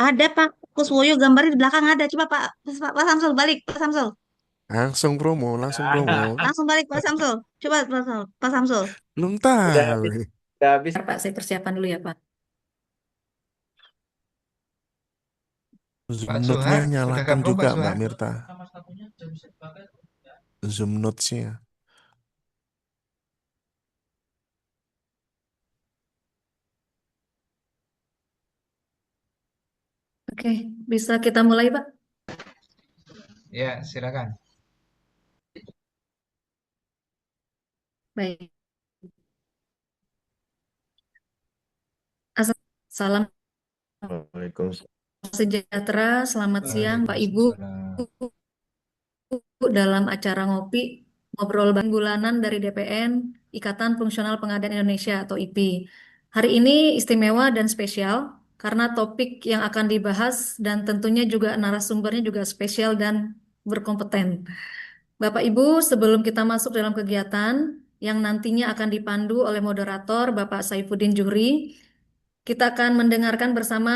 Ada Pak Kuswoyo gambarnya di belakang ada. Coba Pak Samsul balik, Pak Samsul. Langsung promo, langsung promo. Langsung balik Pak Samsul. Coba Pak Samsul. Belum Udah tahu. habis, udah habis. Pak, saya persiapan dulu ya Pak. Zoom Pak Note-nya Suhar, sudah nyalakan gabung juga, Pak Mbak Suhar? Mirta. Zoom Notes-nya. Oke, bisa kita mulai Pak? Ya, silakan. Baik. Asal- Salam Waalaikumsalam. sejahtera, selamat siang Pak Ibu. Waalaikumsalam. Dalam acara ngopi ngobrol bareng bulanan dari DPN Ikatan Fungsional Pengadaan Indonesia atau IPI. Hari ini istimewa dan spesial karena topik yang akan dibahas dan tentunya juga narasumbernya juga spesial dan berkompeten. Bapak Ibu, sebelum kita masuk dalam kegiatan yang nantinya akan dipandu oleh moderator Bapak Saifuddin Juhri, kita akan mendengarkan bersama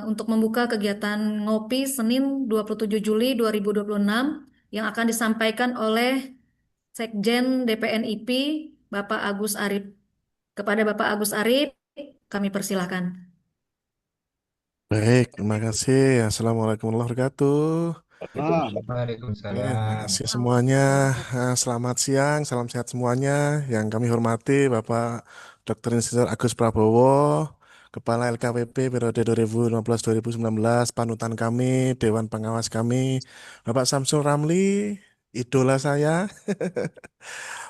untuk membuka kegiatan ngopi Senin 27 Juli 2026 yang akan disampaikan oleh Sekjen DPN IP Bapak Agus Arif. Kepada Bapak Agus Arif, kami persilahkan. Baik, terima kasih. Assalamualaikum warahmatullahi wabarakatuh. Ya, terima Waalaikumsalam. kasih semuanya. Selamat siang, salam sehat semuanya. Yang kami hormati Bapak Dr. Insinyur Agus Prabowo, Kepala LKPP periode 2015-2019, panutan kami, Dewan Pengawas kami, Bapak Samsul Ramli, idola saya,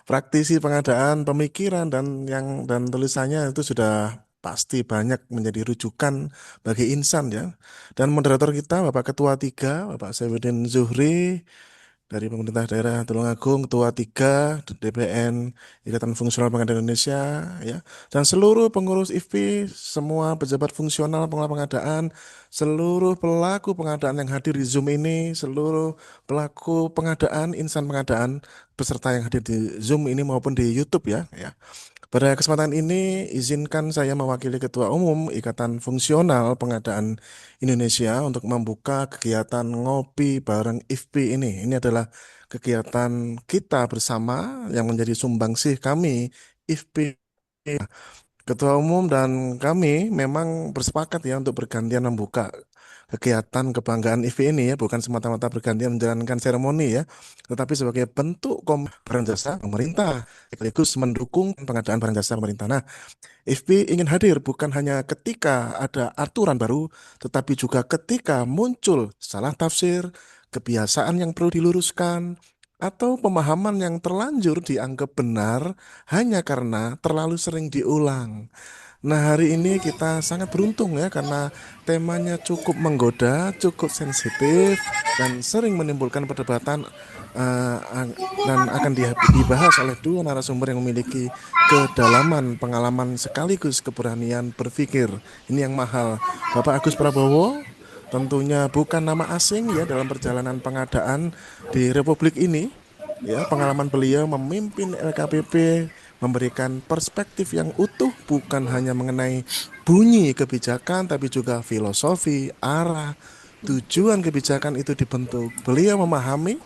praktisi pengadaan, pemikiran dan tulisannya itu sudah pasti banyak menjadi rujukan bagi insan ya. Dan moderator kita Bapak Ketua 3, Bapak Saifuddin Zuhri dari pemerintah daerah Tulungagung, Ketua 3 DPN Ikatan Fungsional Pengadaan Indonesia ya, dan seluruh pengurus IFPI, semua pejabat fungsional pengelola pengadaan, seluruh pelaku pengadaan yang hadir di Zoom ini, seluruh pelaku pengadaan, insan pengadaan peserta yang hadir di Zoom ini maupun di YouTube ya. Pada kesempatan ini, izinkan saya mewakili Ketua Umum Ikatan Fungsional Pengadaan Indonesia untuk membuka kegiatan ngopi bareng IFPI ini. Ini adalah kegiatan kita bersama yang menjadi sumbangsih kami, IFPI. Ketua Umum dan kami memang bersepakat ya untuk bergantian membuka kegiatan kebanggaan IFPI ini ya, bukan semata-mata bergantian menjalankan seremoni ya, tetapi sebagai bentuk barang jasa pemerintah sekaligus mendukung pengadaan barang jasa pemerintah. Nah, IFPI ingin hadir bukan hanya ketika ada aturan baru, tetapi juga ketika muncul salah tafsir, kebiasaan yang perlu diluruskan, atau pemahaman yang terlanjur dianggap benar hanya karena terlalu sering diulang. Nah, hari ini kita sangat beruntung ya karena temanya cukup menggoda, cukup sensitif, dan sering menimbulkan perdebatan dan akan dibahas oleh dua narasumber yang memiliki kedalaman pengalaman sekaligus keberanian berpikir. Ini yang mahal. Bapak Agus Prabowo tentunya bukan nama asing ya dalam perjalanan pengadaan di Republik ini. Ya, pengalaman beliau memimpin LKPP memberikan perspektif yang utuh bukan hanya mengenai bunyi kebijakan tapi juga filosofi, arah, tujuan kebijakan itu dibentuk. Beliau memahami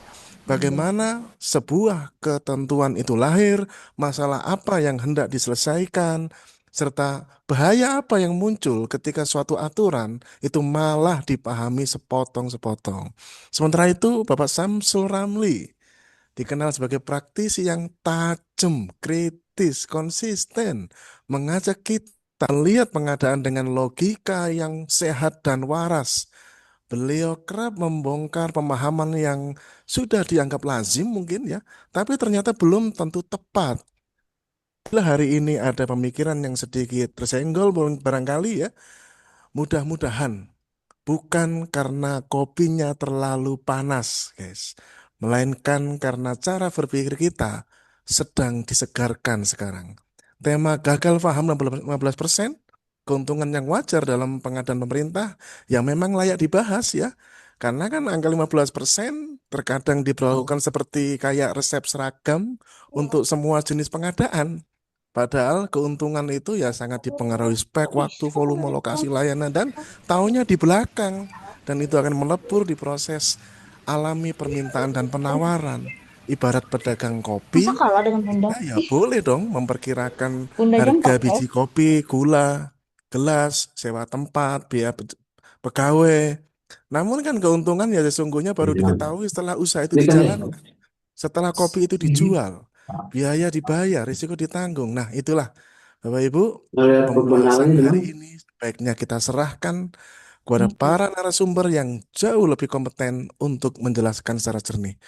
bagaimana sebuah ketentuan itu lahir, masalah apa yang hendak diselesaikan, serta bahaya apa yang muncul ketika suatu aturan itu malah dipahami sepotong-sepotong. Sementara itu, Bapak Samsul Ramli dikenal sebagai praktisi yang tajam, kritis, konsisten, mengajak kita melihat pengadaan dengan logika yang sehat dan waras. Beliau kerap membongkar pemahaman yang sudah dianggap lazim mungkin ya, tapi ternyata belum tentu tepat. Bila hari ini ada pemikiran yang sedikit tersenggol barangkali ya, mudah-mudahan bukan karena kopinya terlalu panas, guys, melainkan karena cara berpikir kita sedang disegarkan sekarang. Tema gagal paham 15%, keuntungan yang wajar dalam pengadaan pemerintah yang memang layak dibahas ya. Karena kan angka 15% terkadang diperlakukan seperti kayak resep seragam untuk semua jenis pengadaan. Padahal keuntungan itu ya sangat dipengaruhi spek, waktu, volume, lokasi layanan, dan taunya di belakang. Dan itu akan melebur di proses alami permintaan dan penawaran. Ibarat pedagang Masa kopi, kalah dengan Bunda? kita ya boleh dong memperkirakan Bundanya harga 4 biji kopi, gula, gelas, sewa tempat, biaya pegawai. Namun kan keuntungan ya sesungguhnya baru diketahui setelah usaha itu dijalankan. Setelah kopi itu dijual, biaya dibayar, risiko ditanggung. Nah, itulah Bapak Ibu, pembahasan hari ini sebaiknya kita serahkan kepada para narasumber yang jauh lebih kompeten untuk menjelaskan secara jernih.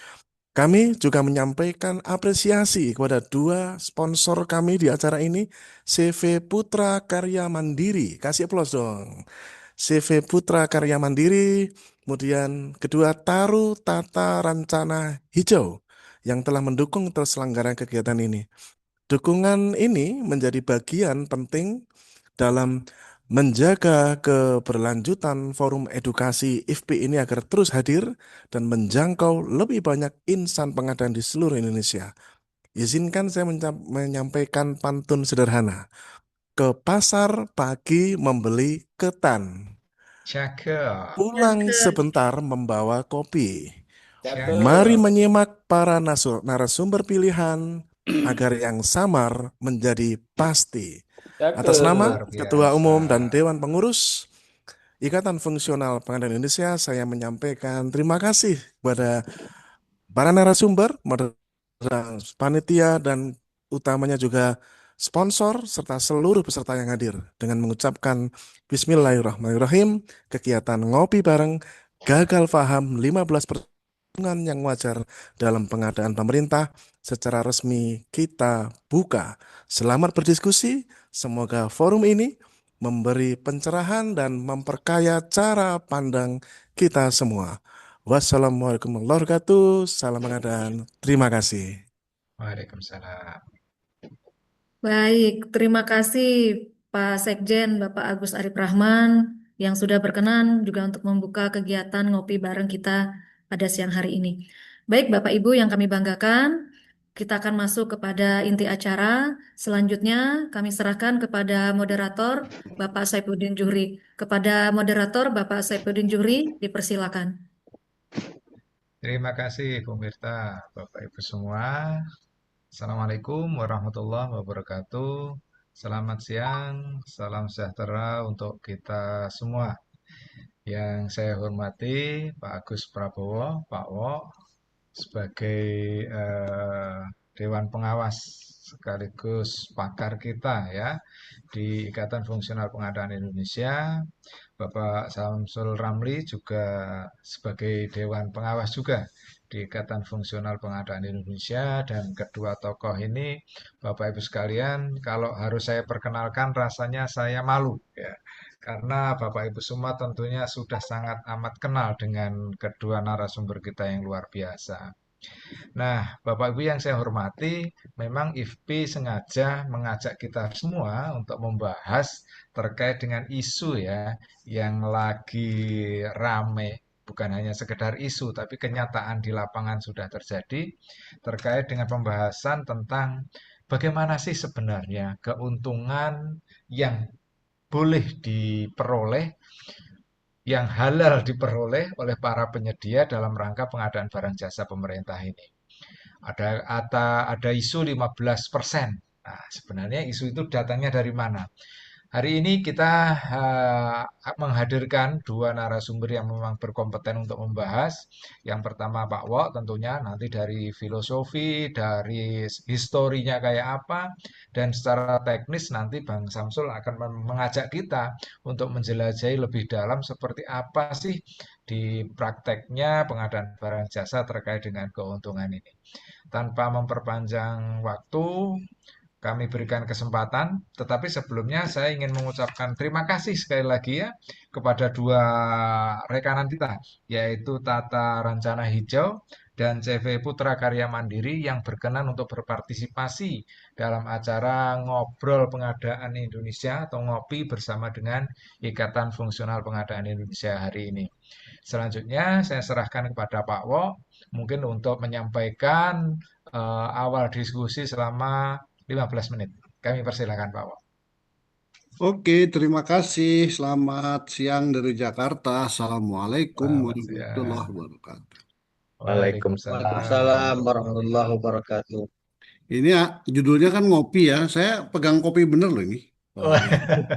Kami juga menyampaikan apresiasi kepada dua sponsor kami di acara ini, CV Putra Karya Mandiri. Kasih aplaus dong. CV Putra Karya Mandiri, kemudian kedua Taru Tata Rancana Hijau yang telah mendukung terselenggaranya kegiatan ini. Dukungan ini menjadi bagian penting dalam menjaga keberlanjutan forum edukasi IFPI ini agar terus hadir dan menjangkau lebih banyak insan pengadaan di seluruh Indonesia. Izinkan saya menyampaikan pantun sederhana. Ke pasar pagi membeli ketan, Cakep, pulang sebentar membawa kopi. Mari cakep. menyimak para narasumber pilihan agar yang samar menjadi pasti. Atas nama Luar Ketua biasa. Umum dan Dewan Pengurus Ikatan Fungsional Pengadaan Indonesia, saya menyampaikan terima kasih kepada para narasumber, panitia, dan utamanya juga sponsor serta seluruh peserta yang hadir dengan mengucapkan Bismillahirrahmanirrahim. Kegiatan ngopi bareng gagal paham 15 perhitungan yang wajar dalam pengadaan pemerintah secara resmi kita buka. Selamat berdiskusi. Semoga forum ini memberi pencerahan dan memperkaya cara pandang kita semua. Wassalamualaikum warahmatullahi wabarakatuh. Salam pengadaan. Terima kasih. Waalaikumsalam. Baik, terima kasih Pak Sekjen, Bapak Agus Arif Rahman, yang sudah berkenan juga untuk membuka kegiatan ngopi bareng kita pada siang hari ini. Baik, Bapak Ibu yang kami banggakan, kita akan masuk kepada inti acara. Selanjutnya, kami serahkan kepada moderator, Bapak Saifuddin Juhri. Kepada moderator, Bapak Saifuddin Juhri, dipersilakan. Terima kasih, Bu Mirta, Bapak Ibu semua. Assalamualaikum warahmatullahi wabarakatuh. Selamat siang, salam sejahtera untuk kita semua. Yang saya hormati Pak Agus Prabowo, Pak Wo, sebagai Dewan Pengawas sekaligus pakar kita ya di Ikatan Fungsional Pengadaan Indonesia. Bapak Samsul Ramli juga sebagai Dewan Pengawas juga di Ikatan Fungsional Pengadaan Indonesia, dan kedua tokoh ini Bapak Ibu sekalian, kalau harus saya perkenalkan rasanya saya malu ya. Karena Bapak Ibu semua tentunya sudah sangat amat kenal dengan kedua narasumber kita yang luar biasa. Nah, Bapak Ibu yang saya hormati, memang IFPI sengaja mengajak kita semua untuk membahas terkait dengan isu ya yang lagi rame, bukan hanya sekedar isu, tapi kenyataan di lapangan sudah terjadi terkait dengan pembahasan tentang bagaimana sih sebenarnya keuntungan yang boleh diperoleh, yang halal diperoleh oleh para penyedia dalam rangka pengadaan barang jasa pemerintah ini. Ada isu 15%. Nah, sebenarnya isu itu datangnya dari mana? Hari ini kita menghadirkan dua narasumber yang memang berkompeten untuk membahas. Yang pertama Pak Wo, tentunya nanti dari filosofi, dari historinya kayak apa, dan secara teknis nanti Bang Samsul akan mengajak kita untuk menjelajahi lebih dalam seperti apa sih di prakteknya pengadaan barang jasa terkait dengan keuntungan ini. Tanpa memperpanjang waktu, kami berikan kesempatan, tetapi sebelumnya saya ingin mengucapkan terima kasih sekali lagi ya kepada dua rekanan kita, yaitu Tata Rancana Hijau dan CV Putra Karya Mandiri yang berkenan untuk berpartisipasi dalam acara Ngobrol Pengadaan Indonesia atau Ngopi bersama dengan Ikatan Fungsional Pengadaan Indonesia hari ini. Selanjutnya saya serahkan kepada Pak Wo mungkin untuk menyampaikan awal diskusi selama 15 menit. Kami persilakan Pak Wak. Oke, terima kasih. Selamat siang dari Jakarta. Assalamualaikum Selamat warahmatullahi siang. wabarakatuh. Waalaikumsalam Waalaikumsalam warahmatullahi warahmatullahi wabarakatuh. Ini ya, judulnya kan ngopi ya. Saya pegang kopi bener loh ini. Oh, wabarakatuh. ini.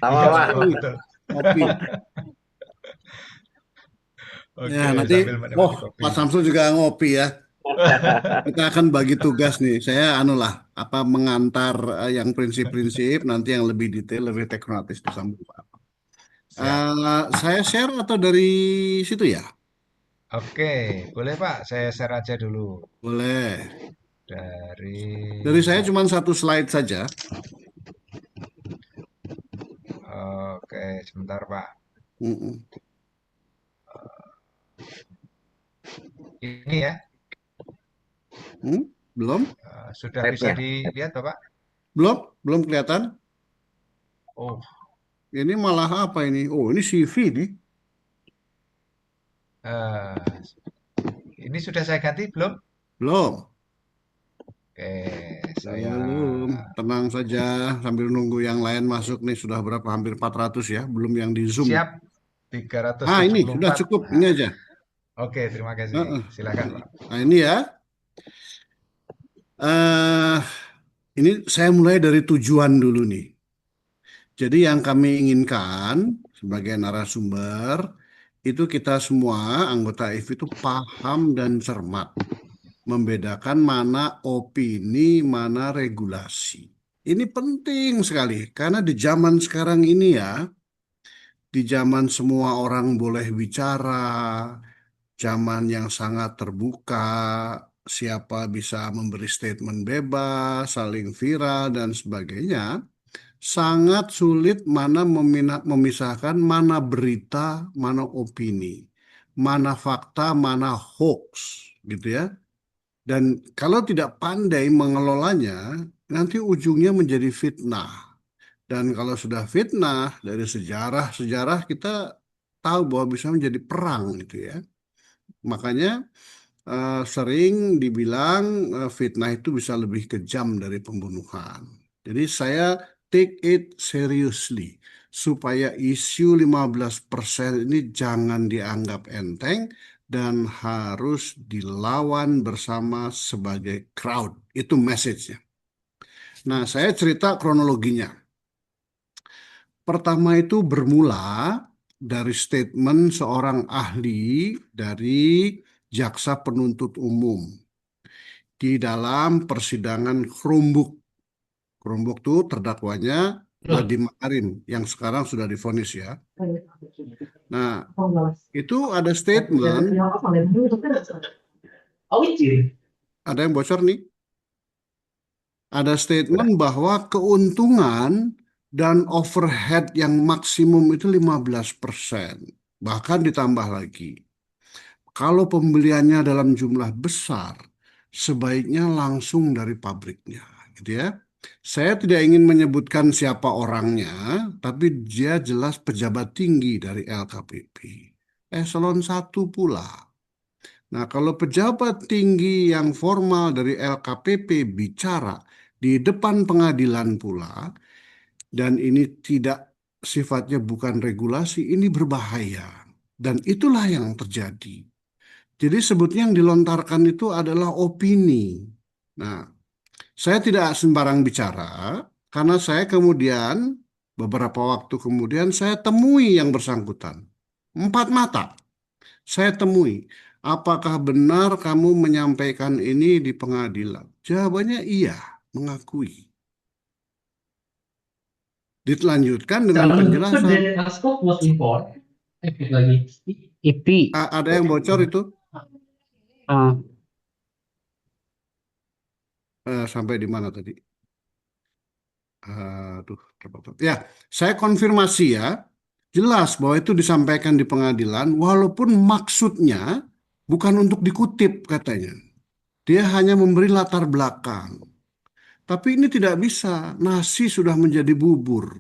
Sama Iya Pak. Pak Wak, betul. Kopi. Ya, Oke, nanti, sambil oh, menikmati kopi. Pak Samsul juga ngopi ya. Kita akan bagi tugas nih. Saya apa mengantar yang prinsip-prinsip, nanti yang lebih detail, lebih teknokratis disambung Pak. Siap. Saya share atau dari situ ya? Oke, boleh Pak, saya share aja dulu Boleh. Dari dari. saya cuma satu slide saja. Oke, sebentar Pak. Mm-mm. Ini ya, Belum? sudah bisa Slide-nya. dilihat Bapak? Belum kelihatan. Oh, Ini malah apa ini? Oh, ini CV nih. eh, ini sudah saya ganti belum? Belum. Oke, saya. Belum. Tenang saja sambil nunggu yang lain masuk nih. Sudah berapa? Hampir 400 ya. Belum yang di Zoom. Siap, Ini sudah 374. cukup. Ini Nah, aja. oke, terima kasih. Heeh. Silakan Pak. Nah, ini ya. eh ini saya mulai dari tujuan dulu nih. Jadi yang kami inginkan sebagai narasumber itu kita semua anggota IF itu paham dan cermat membedakan mana opini, mana regulasi. Ini penting sekali karena di zaman sekarang ini ya, di zaman semua orang boleh bicara, zaman yang sangat terbuka, siapa bisa memberi statement bebas, saling viral dan sebagainya, sangat sulit mana memisahkan mana berita, mana opini, mana fakta, mana hoax, gitu ya. Dan kalau tidak pandai mengelolanya, nanti ujungnya menjadi fitnah. Dan kalau sudah fitnah, dari sejarah-sejarah kita tahu bahwa bisa menjadi perang gitu ya. Makanya sering dibilang fitnah itu bisa lebih kejam dari pembunuhan. Jadi saya take it seriously supaya isu 15% ini jangan dianggap enteng dan harus dilawan bersama sebagai crowd. Itu message-nya. Nah, saya cerita kronologinya. Pertama itu bermula dari statement seorang ahli dari jaksa penuntut umum di dalam persidangan Chromebook. Chromebook itu terdakwanya Nadiem Makarim yang sekarang sudah divonis ya. Nah, itu ada statement, ada yang bocor nih. Ada statement bahwa keuntungan dan overhead yang maksimum itu 15%. Bahkan ditambah lagi. Kalau pembeliannya dalam jumlah besar, sebaiknya langsung dari pabriknya, gitu ya. Saya tidak ingin menyebutkan siapa orangnya, tapi dia jelas pejabat tinggi dari LKPP. Eselon 1 pula. Nah, kalau pejabat tinggi yang formal dari LKPP bicara di depan pengadilan pula, dan ini tidak sifatnya bukan regulasi, ini berbahaya. Dan itulah yang terjadi. Jadi sebetulnya yang dilontarkan itu adalah opini. Nah, saya tidak sembarang bicara karena saya kemudian beberapa waktu kemudian saya temui yang bersangkutan. 4 mata saya temui. Apakah benar kamu menyampaikan ini di pengadilan? Jawabannya iya, mengakui. Dilanjutkan dengan penjelasan. IP. Ada yang bocor itu? Sampai di mana tadi? Aduh, terpotong. Ya, saya konfirmasi ya. Jelas bahwa itu disampaikan di pengadilan, walaupun maksudnya bukan untuk dikutip katanya. Dia hanya memberi latar belakang. Tapi ini tidak bisa, nasi sudah menjadi bubur.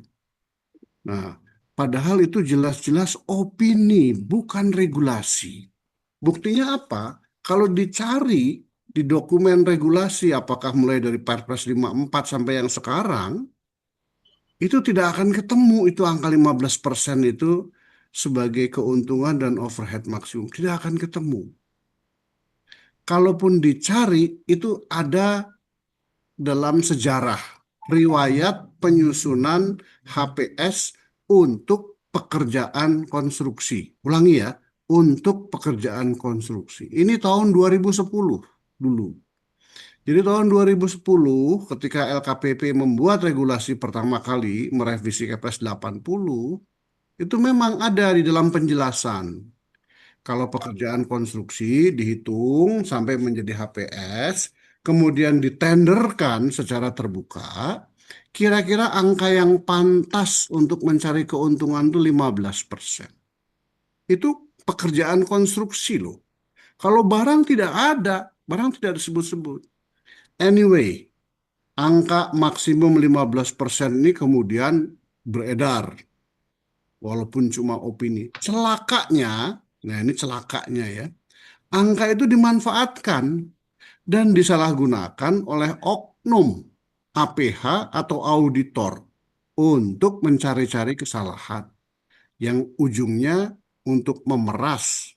Nah, padahal itu jelas-jelas opini, bukan regulasi. Buktinya apa? Kalau dicari di dokumen regulasi, apakah mulai dari Perpres 54 sampai yang sekarang, itu tidak akan ketemu itu angka 15% itu sebagai keuntungan dan overhead maksimum. Tidak akan ketemu. Kalaupun dicari, itu ada dalam sejarah riwayat penyusunan HPS untuk pekerjaan konstruksi. Ulangi ya, untuk pekerjaan konstruksi. Ini tahun 2010 dulu. Jadi tahun 2010 ketika LKPP membuat regulasi pertama kali merevisi Kepres 80, itu memang ada di dalam penjelasan. Kalau pekerjaan konstruksi dihitung sampai menjadi HPS, kemudian ditenderkan secara terbuka, kira-kira angka yang pantas untuk mencari keuntungan itu 15%. Itu pekerjaan konstruksi loh. Kalau barang tidak ada, barang tidak disebut-sebut. Anyway, angka maksimum 15% ini kemudian beredar, walaupun cuma opini. Celakanya, nah ini celakanya ya, angka itu dimanfaatkan dan disalahgunakan oleh oknum APH atau auditor untuk mencari-cari kesalahan yang ujungnya untuk memeras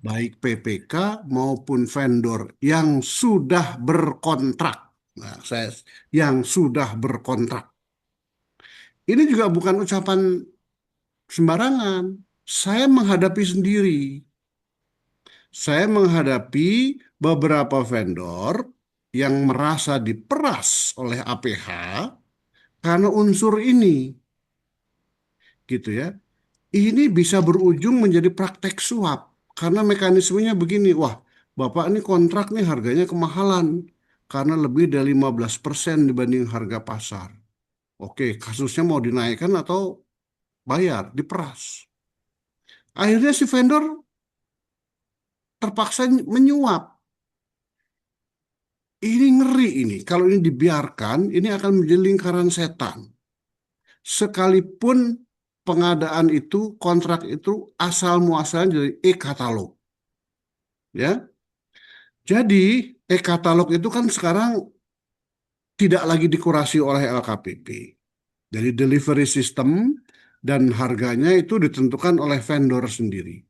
baik PPK maupun vendor yang sudah berkontrak. Nah, yang sudah berkontrak. Ini juga bukan ucapan sembarangan. Saya menghadapi sendiri. Saya menghadapi beberapa vendor yang merasa diperas oleh APH karena unsur ini, gitu ya. Ini bisa berujung menjadi praktek suap karena mekanismenya begini, wah, Bapak ini kontrak nih harganya kemahalan karena lebih dari 15% dibanding harga pasar. Oke, kasusnya mau dinaikkan atau bayar, diperas. Akhirnya si vendor terpaksa menyuap. Ini ngeri ini. Kalau ini dibiarkan, ini akan menjadi lingkaran setan. Sekalipun pengadaan itu, kontrak itu asal muasalnya dari e-katalog. Ya. Jadi e-katalog itu kan sekarang tidak lagi dikurasi oleh LKPP. Jadi delivery system dan harganya itu ditentukan oleh vendor sendiri.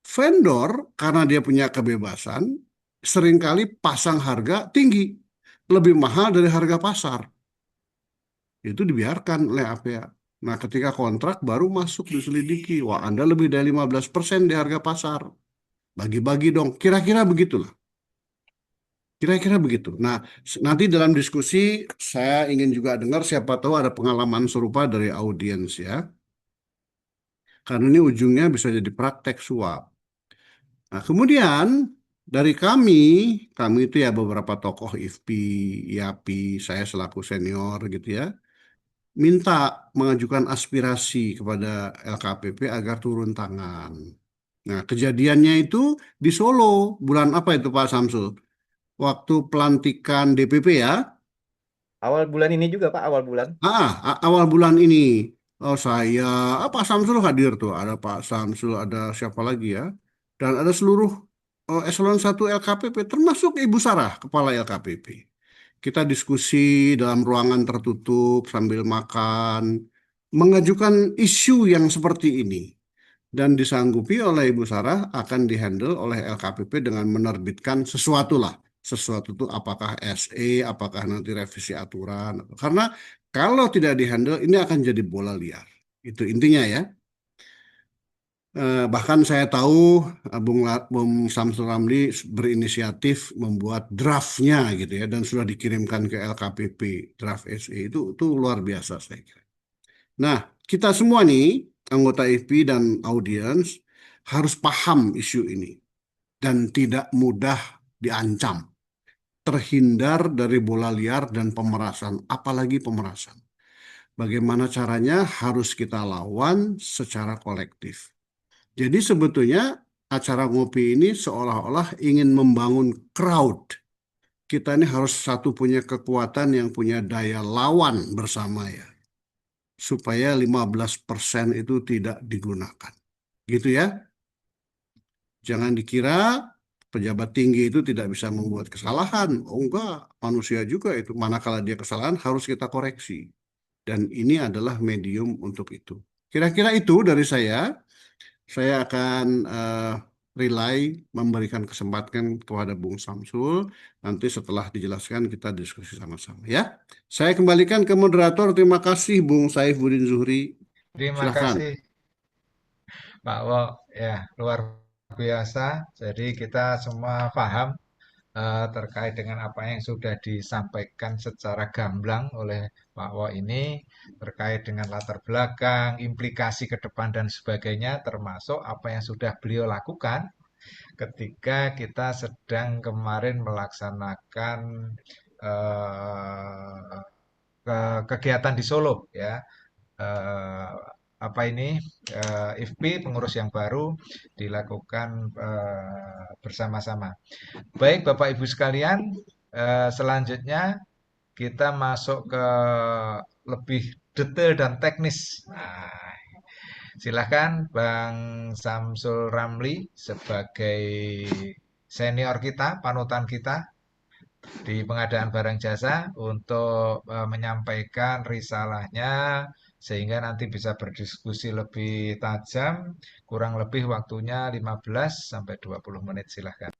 Vendor karena dia punya kebebasan seringkali pasang harga tinggi, lebih mahal dari harga pasar. Itu dibiarkan oleh APA. Nah, ketika kontrak baru masuk diselidiki, wah Anda lebih dari 15% di harga pasar. Bagi-bagi dong, kira-kira begitulah. Kira-kira begitu. Nah, nanti dalam diskusi saya ingin juga dengar siapa tahu ada pengalaman serupa dari audiens ya. Karena ini ujungnya bisa jadi praktek suap. Nah, kemudian dari kami itu ya beberapa tokoh IFPI, IAPI, saya selaku senior gitu ya, minta mengajukan aspirasi kepada LKPP agar turun tangan. Nah, kejadiannya itu di Solo, bulan apa itu Pak Samsul? Waktu pelantikan DPP ya. Awal bulan ini juga Pak, awal bulan. Awal bulan ini. Oh saya, Pak Samsul hadir tuh. Ada Pak Samsul, ada siapa lagi ya? Dan ada seluruh eselon 1 LKPP, termasuk Ibu Sarah, Kepala LKPP. Kita diskusi dalam ruangan tertutup sambil makan, mengajukan isu yang seperti ini. Dan disanggupi oleh Ibu Sarah akan dihandle oleh LKPP dengan menerbitkan sesuatu lah. Sesuatu itu apakah SE, apakah nanti revisi aturan. Karena kalau tidak dihandle ini akan jadi bola liar. Itu intinya ya. Bahkan saya tahu Bung Samsul Ramli berinisiatif membuat draftnya gitu ya dan sudah dikirimkan ke LKPP draft SE itu luar biasa saya kira. Nah, kita semua nih anggota IFPI dan audiens harus paham isu ini dan tidak mudah diancam, terhindar dari bola liar dan pemerasan, apalagi pemerasan. Bagaimana caranya harus kita lawan secara kolektif. Jadi sebetulnya acara ngopi ini seolah-olah ingin membangun crowd. Kita ini harus satu punya kekuatan yang punya daya lawan bersama ya. Supaya 15% itu tidak digunakan. Gitu ya. Jangan dikira Pejabat tinggi itu tidak bisa membuat kesalahan. Oh enggak, manusia juga itu. Manakala dia kesalahan harus kita koreksi. Dan ini adalah medium untuk itu. Kira-kira itu dari saya. Saya akan relay memberikan kesempatan kepada Bung Samsul. Nanti setelah dijelaskan kita diskusi sama-sama ya. Saya kembalikan ke moderator. Terima kasih Bung Saifuddin Zuhri. Terima Silakan. kasih Pak Wo, ya luar biasa. Jadi kita semua paham terkait dengan apa yang sudah disampaikan secara gamblang oleh Pak Wo ini terkait dengan latar belakang, implikasi ke depan dan sebagainya, termasuk apa yang sudah beliau lakukan ketika kita sedang kemarin melaksanakan eh, kegiatan di Solo ya. eh, apa ini IFP pengurus yang baru dilakukan bersama-sama. Baik Bapak Ibu sekalian, selanjutnya kita masuk ke lebih detail dan teknis. Nah, silakan Bang Samsul Ramli sebagai senior kita, panutan kita di pengadaan barang jasa untuk menyampaikan risalahnya sehingga nanti bisa berdiskusi lebih tajam, kurang lebih waktunya 15 sampai 20 menit silahkan.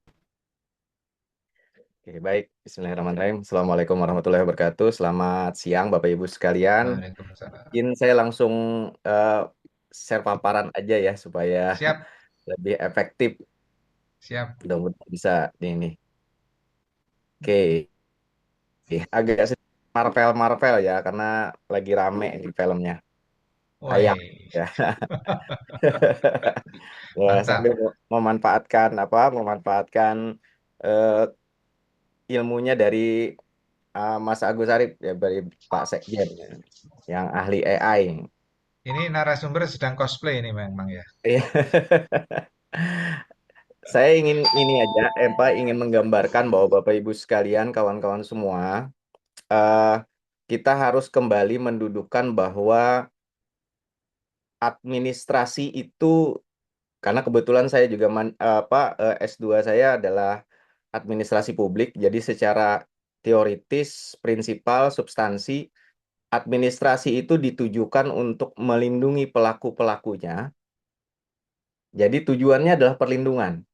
Oke, baik. Bismillahirrahmanirrahim. Assalamualaikum warahmatullahi wabarakatuh. Selamat siang, Bapak Ibu sekalian. Waalaikumsalam. Mungkin saya langsung eh, share paparan aja ya supaya Siap, lebih efektif. siap. Mudah-mudahan bisa ini. Oke, agak sedikit Marvel ya karena lagi rame di filmnya. Sayang Woi, ya. Ya, mantap. sambil memanfaatkan eh, ilmunya dari Mas Agus Arif ya dari Pak Sekjen ya, yang ahli AI. Ini narasumber sedang cosplay ini memang ya. Iya. Saya ingin ini aja, ingin menggambarkan bahwa Bapak Ibu sekalian, kawan-kawan semua, eh, kita harus kembali mendudukkan bahwa administrasi itu, karena kebetulan saya juga S2 saya adalah administrasi publik, jadi secara teoritis, prinsipal, substansi, administrasi itu ditujukan untuk melindungi pelaku-pelakunya. Jadi tujuannya adalah perlindungan.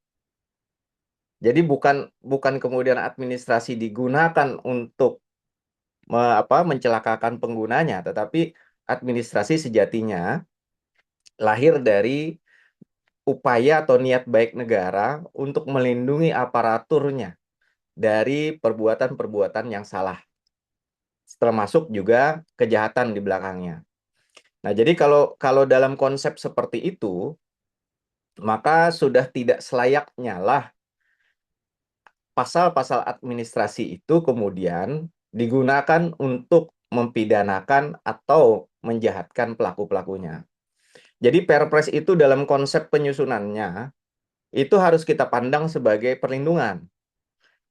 Jadi bukan bukan kemudian administrasi digunakan untuk mencelakakan penggunanya, tetapi administrasi sejatinya lahir dari upaya atau niat baik negara untuk melindungi aparaturnya dari perbuatan-perbuatan yang salah, termasuk juga kejahatan di belakangnya. Nah, jadi kalau kalau dalam konsep seperti itu, maka sudah tidak selayaknya lah pasal-pasal administrasi itu kemudian digunakan untuk mempidanakan atau menjahatkan pelaku-pelakunya. Jadi Perpres itu dalam konsep penyusunannya itu harus kita pandang sebagai perlindungan.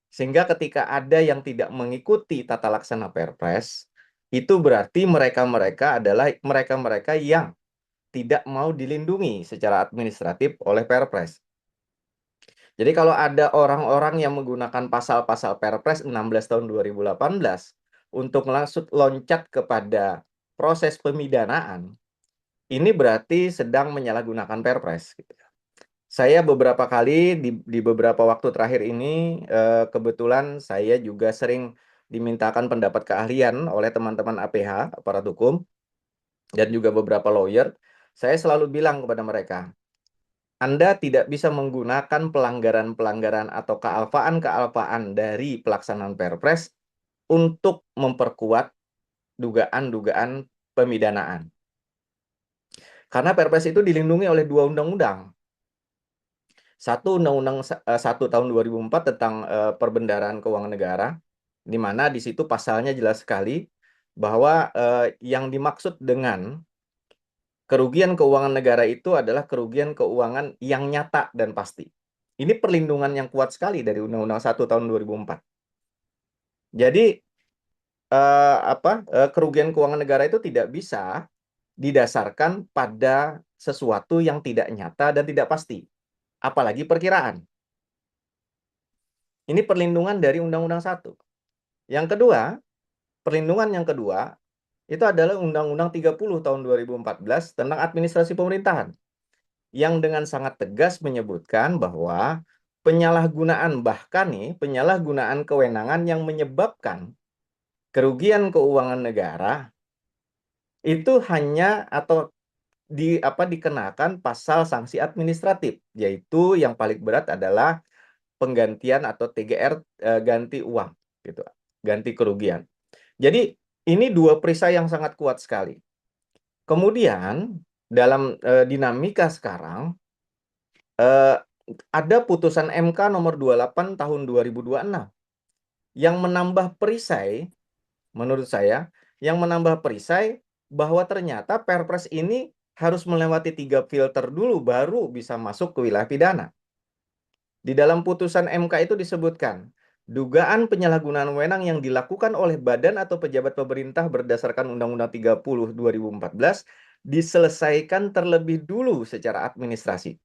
Sehingga ketika ada yang tidak mengikuti tata laksana Perpres, itu berarti mereka-mereka adalah mereka-mereka yang tidak mau dilindungi secara administratif oleh Perpres. Jadi kalau ada orang-orang yang menggunakan pasal-pasal Perpres 16 tahun 2018 untuk langsung loncat kepada proses pemidanaan, ini berarti sedang menyalahgunakan Perpres. Saya beberapa kali di beberapa waktu terakhir ini, kebetulan saya juga sering dimintakan pendapat keahlian oleh teman-teman APH, aparat hukum, dan juga beberapa lawyer. Saya selalu bilang kepada mereka, Anda tidak bisa menggunakan pelanggaran-pelanggaran atau kealpaan-kealpaan dari pelaksanaan Perpres untuk memperkuat dugaan-dugaan pemidanaan. Karena Perpres itu dilindungi oleh dua undang-undang. Satu Undang-Undang 1 tahun 2004 tentang perbendaharaan keuangan negara, di mana di situ pasalnya jelas sekali bahwa yang dimaksud dengan kerugian keuangan negara itu adalah kerugian keuangan yang nyata dan pasti. Ini perlindungan yang kuat sekali dari Undang-Undang 1 tahun 2004. Jadi kerugian keuangan negara itu tidak bisa didasarkan pada sesuatu yang tidak nyata dan tidak pasti, apalagi perkiraan. Ini perlindungan dari Undang-Undang 1. Yang kedua, perlindungan yang kedua itu adalah Undang-Undang 30 tahun 2014 tentang administrasi pemerintahan, yang dengan sangat tegas menyebutkan bahwa penyalahgunaan kewenangan yang menyebabkan kerugian keuangan negara itu hanya atau dikenakan pasal sanksi administratif, yaitu yang paling berat adalah penggantian atau TGR, ganti uang gitu, ganti kerugian. Jadi ini dua perisai yang sangat kuat sekali. Kemudian dalam dinamika sekarang ada putusan MK nomor 28 tahun 2026 yang menambah perisai, menurut saya, yang menambah perisai bahwa ternyata Perpres ini harus melewati 3 filter dulu baru bisa masuk ke wilayah pidana. Di dalam putusan MK itu disebutkan, dugaan penyalahgunaan wewenang yang dilakukan oleh badan atau pejabat pemerintah berdasarkan Undang-Undang 30 2014 diselesaikan terlebih dulu secara administrasi.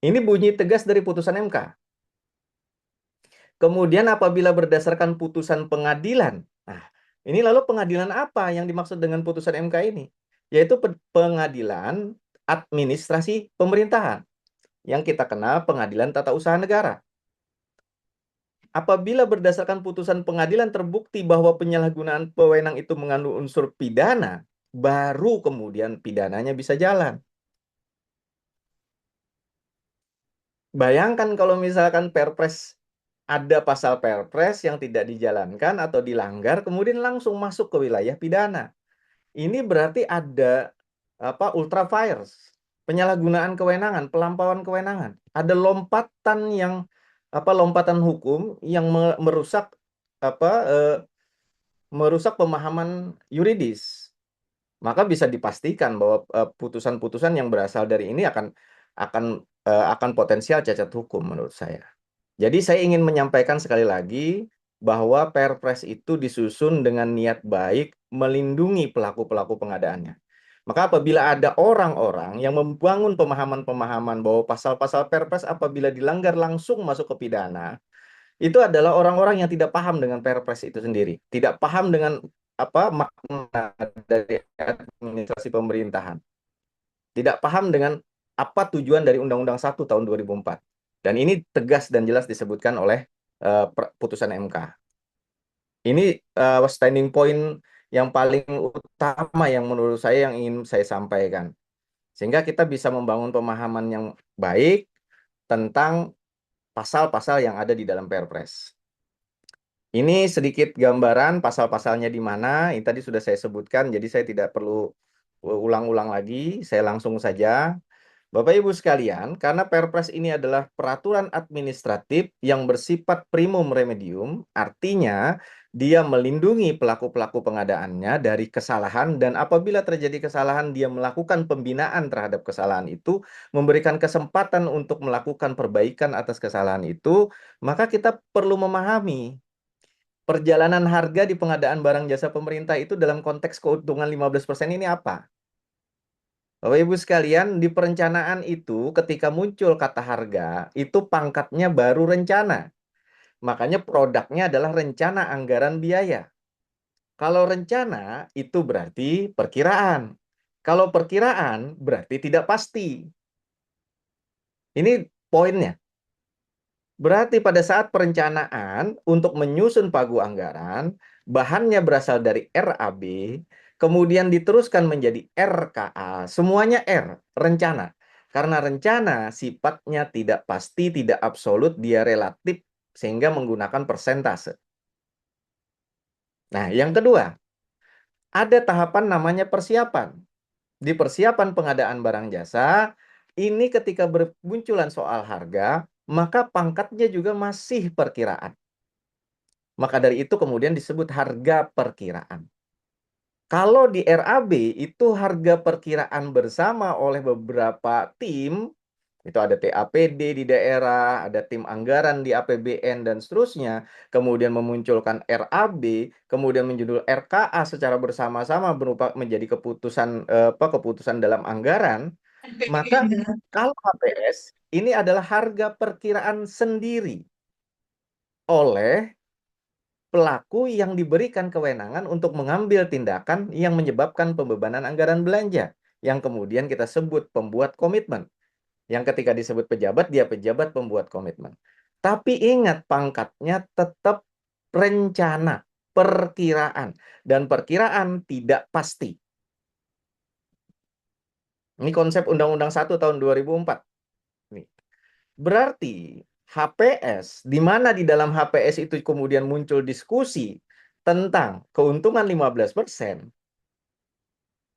Ini bunyi tegas dari putusan MK. Kemudian apabila berdasarkan putusan pengadilan, nah ini lalu pengadilan apa yang dimaksud dengan putusan MK ini? Yaitu pengadilan administrasi pemerintahan, yang kita kenal pengadilan tata usaha negara. Apabila berdasarkan putusan pengadilan terbukti bahwa penyalahgunaan wewenang itu mengandung unsur pidana, baru kemudian pidananya bisa jalan. Bayangkan kalau misalkan Perpres, ada pasal Perpres yang tidak dijalankan atau dilanggar, kemudian langsung masuk ke wilayah pidana. Ini berarti ada ultra vires, penyalahgunaan kewenangan, pelampauan kewenangan. Ada lompatan hukum yang merusak merusak pemahaman yuridis. Maka bisa dipastikan bahwa putusan-putusan yang berasal dari ini akan potensial cacat hukum menurut saya. Jadi saya ingin menyampaikan sekali lagi bahwa Perpres itu disusun dengan niat baik melindungi pelaku-pelaku pengadaannya. Maka apabila ada orang-orang yang membangun pemahaman-pemahaman bahwa pasal-pasal Perpres apabila dilanggar langsung masuk ke pidana, itu adalah orang-orang yang tidak paham dengan Perpres itu sendiri, tidak paham dengan makna dari administrasi pemerintahan, tidak paham dengan apa tujuan dari Undang-Undang 1 tahun 2004. Dan ini tegas dan jelas disebutkan oleh putusan MK. Ini standing point yang paling utama yang menurut saya yang ingin saya sampaikan. Sehingga kita bisa membangun pemahaman yang baik tentang pasal-pasal yang ada di dalam Perpres. Ini sedikit gambaran pasal-pasalnya di mana. Ini tadi sudah saya sebutkan, jadi saya tidak perlu ulang-ulang lagi. Saya langsung saja. Bapak Ibu sekalian, karena Perpres ini adalah peraturan administratif yang bersifat primum remedium, artinya dia melindungi pelaku-pelaku pengadaannya dari kesalahan, dan apabila terjadi kesalahan dia melakukan pembinaan terhadap kesalahan itu, memberikan kesempatan untuk melakukan perbaikan atas kesalahan itu, maka kita perlu memahami perjalanan harga di pengadaan barang jasa pemerintah itu dalam konteks keuntungan 15% ini apa? Bapak Ibu sekalian, di perencanaan itu ketika muncul kata harga, itu pangkatnya baru rencana. Makanya produknya adalah rencana anggaran biaya. Kalau rencana itu berarti perkiraan. Kalau perkiraan berarti tidak pasti. Ini poinnya. Berarti pada saat perencanaan untuk menyusun pagu anggaran, bahannya berasal dari RAB, kemudian diteruskan menjadi RKA, semuanya R, rencana. Karena rencana sifatnya tidak pasti, tidak absolut, dia relatif, sehingga menggunakan persentase. Nah, yang kedua, ada tahapan namanya persiapan. Di persiapan pengadaan barang jasa, ini ketika bermunculan soal harga, maka pangkatnya juga masih perkiraan. Maka dari itu kemudian disebut harga perkiraan. Kalau di RAB itu harga perkiraan bersama oleh beberapa tim, itu ada TAPD di daerah, ada tim anggaran di APBN dan seterusnya, kemudian memunculkan RAB, kemudian menjudul RKA secara bersama-sama berupa menjadi keputusan dalam anggaran, maka kalau HPS ini adalah harga perkiraan sendiri. oleh pelaku yang diberikan kewenangan untuk mengambil tindakan yang menyebabkan pembebanan anggaran belanja, yang kemudian kita sebut pembuat komitmen. Yang ketika disebut pejabat, dia pejabat pembuat komitmen. Tapi ingat, pangkatnya tetap rencana, perkiraan. Dan perkiraan tidak pasti. Ini konsep Undang-Undang 1 tahun 2004. Nih. Berarti HPS, di mana di dalam HPS itu kemudian muncul diskusi tentang keuntungan 15%,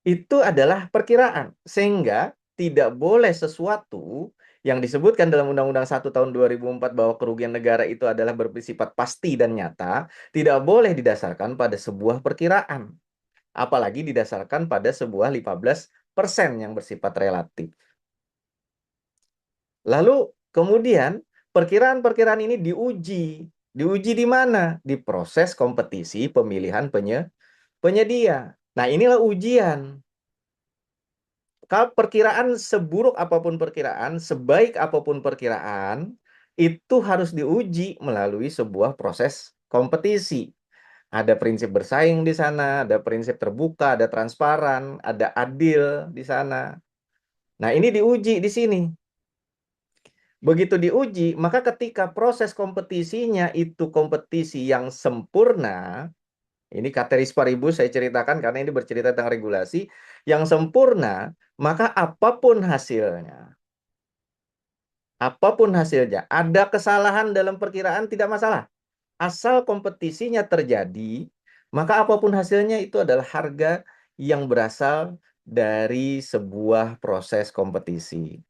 itu adalah perkiraan. Sehingga tidak boleh sesuatu yang disebutkan dalam Undang-Undang 1 tahun 2004 bahwa kerugian negara itu adalah bersifat pasti dan nyata, tidak boleh didasarkan pada sebuah perkiraan. Apalagi didasarkan pada sebuah 15% yang bersifat relatif. Lalu kemudian perkiraan-perkiraan ini diuji. Diuji di mana? Di proses kompetisi pemilihan penyedia. Nah, inilah ujian. Kalau perkiraan, seburuk apapun perkiraan, sebaik apapun perkiraan, itu harus diuji melalui sebuah proses kompetisi. Ada prinsip bersaing di sana, ada prinsip terbuka, ada transparan, ada adil di sana. Nah, ini diuji di sini. Begitu diuji, maka ketika proses kompetisinya itu kompetisi yang sempurna, ini Cateris Paribus saya ceritakan karena ini bercerita tentang regulasi yang sempurna, maka apapun hasilnya, ada kesalahan dalam perkiraan tidak masalah. Asal kompetisinya terjadi, maka apapun hasilnya itu adalah harga yang berasal dari sebuah proses kompetisi.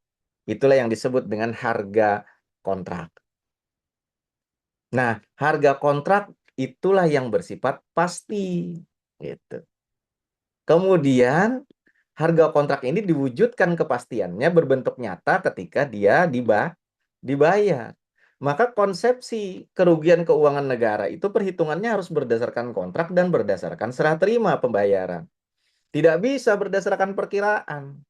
Itulah yang disebut dengan harga kontrak. Nah, harga kontrak itulah yang bersifat pasti. Gitu. Kemudian, harga kontrak ini diwujudkan kepastiannya berbentuk nyata ketika dia dibayar. Maka konsepsi kerugian keuangan negara itu perhitungannya harus berdasarkan kontrak dan berdasarkan serah terima pembayaran. Tidak bisa berdasarkan perkiraan.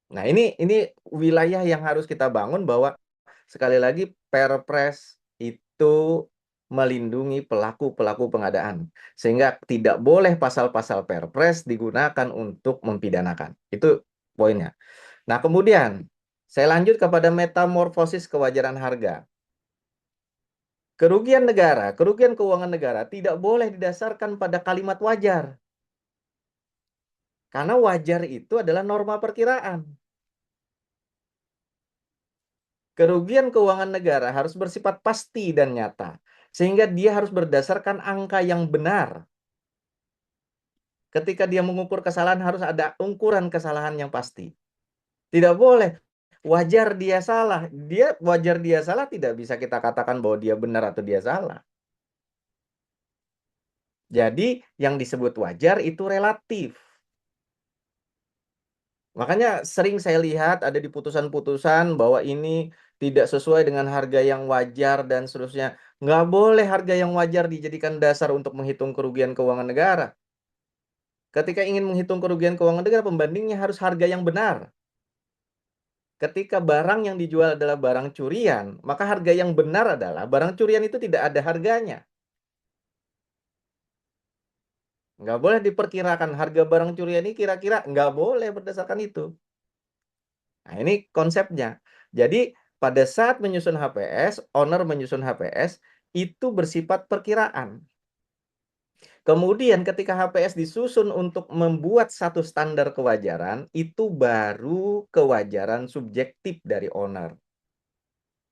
Nah, ini wilayah yang harus kita bangun bahwa sekali lagi Perpres itu melindungi pelaku-pelaku pengadaan. Sehingga tidak boleh pasal-pasal Perpres digunakan untuk mempidanakan. Itu poinnya. Nah, kemudian saya lanjut kepada metamorfosis kewajaran harga. Kerugian negara, kerugian keuangan negara tidak boleh didasarkan pada kalimat wajar. Karena wajar itu adalah norma perkiraan. Kerugian keuangan negara harus bersifat pasti dan nyata. Sehingga dia harus berdasarkan angka yang benar. Ketika dia mengukur kesalahan harus ada ukuran kesalahan yang pasti. Tidak boleh wajar dia salah. Wajar dia salah tidak bisa kita katakan bahwa dia benar atau dia salah. Jadi yang disebut wajar itu relatif. Makanya sering saya lihat ada di putusan-putusan bahwa ini tidak sesuai dengan harga yang wajar dan seterusnya. Nggak boleh harga yang wajar dijadikan dasar untuk menghitung kerugian keuangan negara. Ketika ingin menghitung kerugian keuangan negara, pembandingnya harus harga yang benar. Ketika barang yang dijual adalah barang curian, maka harga yang benar adalah barang curian itu tidak ada harganya. Nggak boleh diperkirakan harga barang curian ini kira-kira, nggak boleh berdasarkan itu. Nah, ini konsepnya. Jadi, pada saat menyusun HPS, owner menyusun HPS, itu bersifat perkiraan. Kemudian ketika HPS disusun untuk membuat satu standar kewajaran, itu baru kewajaran subjektif dari owner.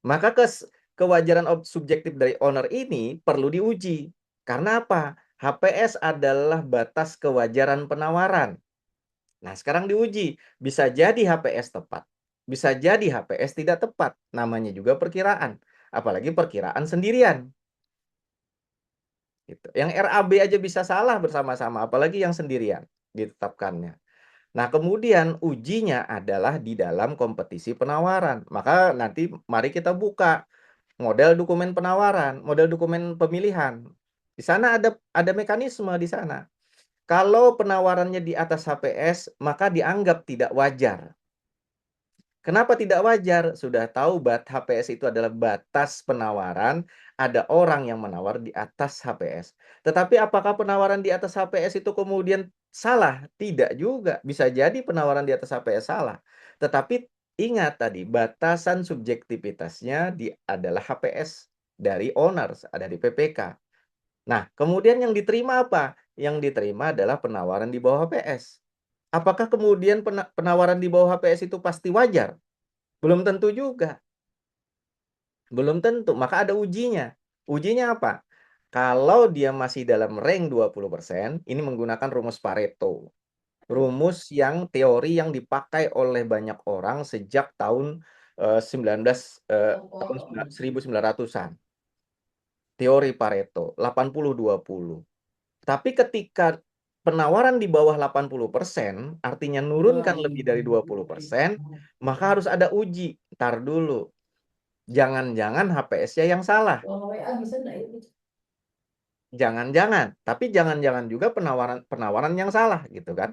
Maka kewajaran subjektif dari owner ini perlu diuji. Karena apa? HPS adalah batas kewajaran penawaran. Nah, sekarang diuji. Bisa jadi HPS tepat. Bisa jadi HPS tidak tepat. Namanya juga perkiraan. Apalagi perkiraan sendirian. Gitu. Yang RAB aja bisa salah bersama-sama, apalagi yang sendirian ditetapkannya. Nah, kemudian ujinya adalah di dalam kompetisi penawaran. Maka nanti mari kita buka model dokumen penawaran, model dokumen pemilihan. Di sana ada mekanisme di sana. Kalau penawarannya di atas HPS, maka dianggap tidak wajar. Kenapa tidak wajar? Sudah tahu HPS itu adalah batas penawaran, ada orang yang menawar di atas HPS. Tetapi apakah penawaran di atas HPS itu kemudian salah? Tidak juga. Bisa jadi penawaran di atas HPS salah. Tetapi ingat tadi, batasan subjektivitasnya adalah HPS dari owners, ada di PPK. Nah, kemudian yang diterima apa? Yang diterima adalah penawaran di bawah HPS. Apakah kemudian penawaran di bawah HPS itu pasti wajar? Belum tentu juga. Belum tentu. Maka ada ujinya. Ujinya apa? Kalau dia masih dalam rank 20%, ini menggunakan rumus Pareto. Rumus yang teori yang dipakai oleh banyak orang sejak tahun 1900-an. Teori Pareto, 80-20. Tapi ketika penawaran di bawah 80%, artinya nurunkan lebih dari 20%, maka harus ada uji. Ntar dulu. Jangan-jangan HPS-nya yang salah. Jangan-jangan. Tapi jangan-jangan juga penawaran yang salah gitu kan.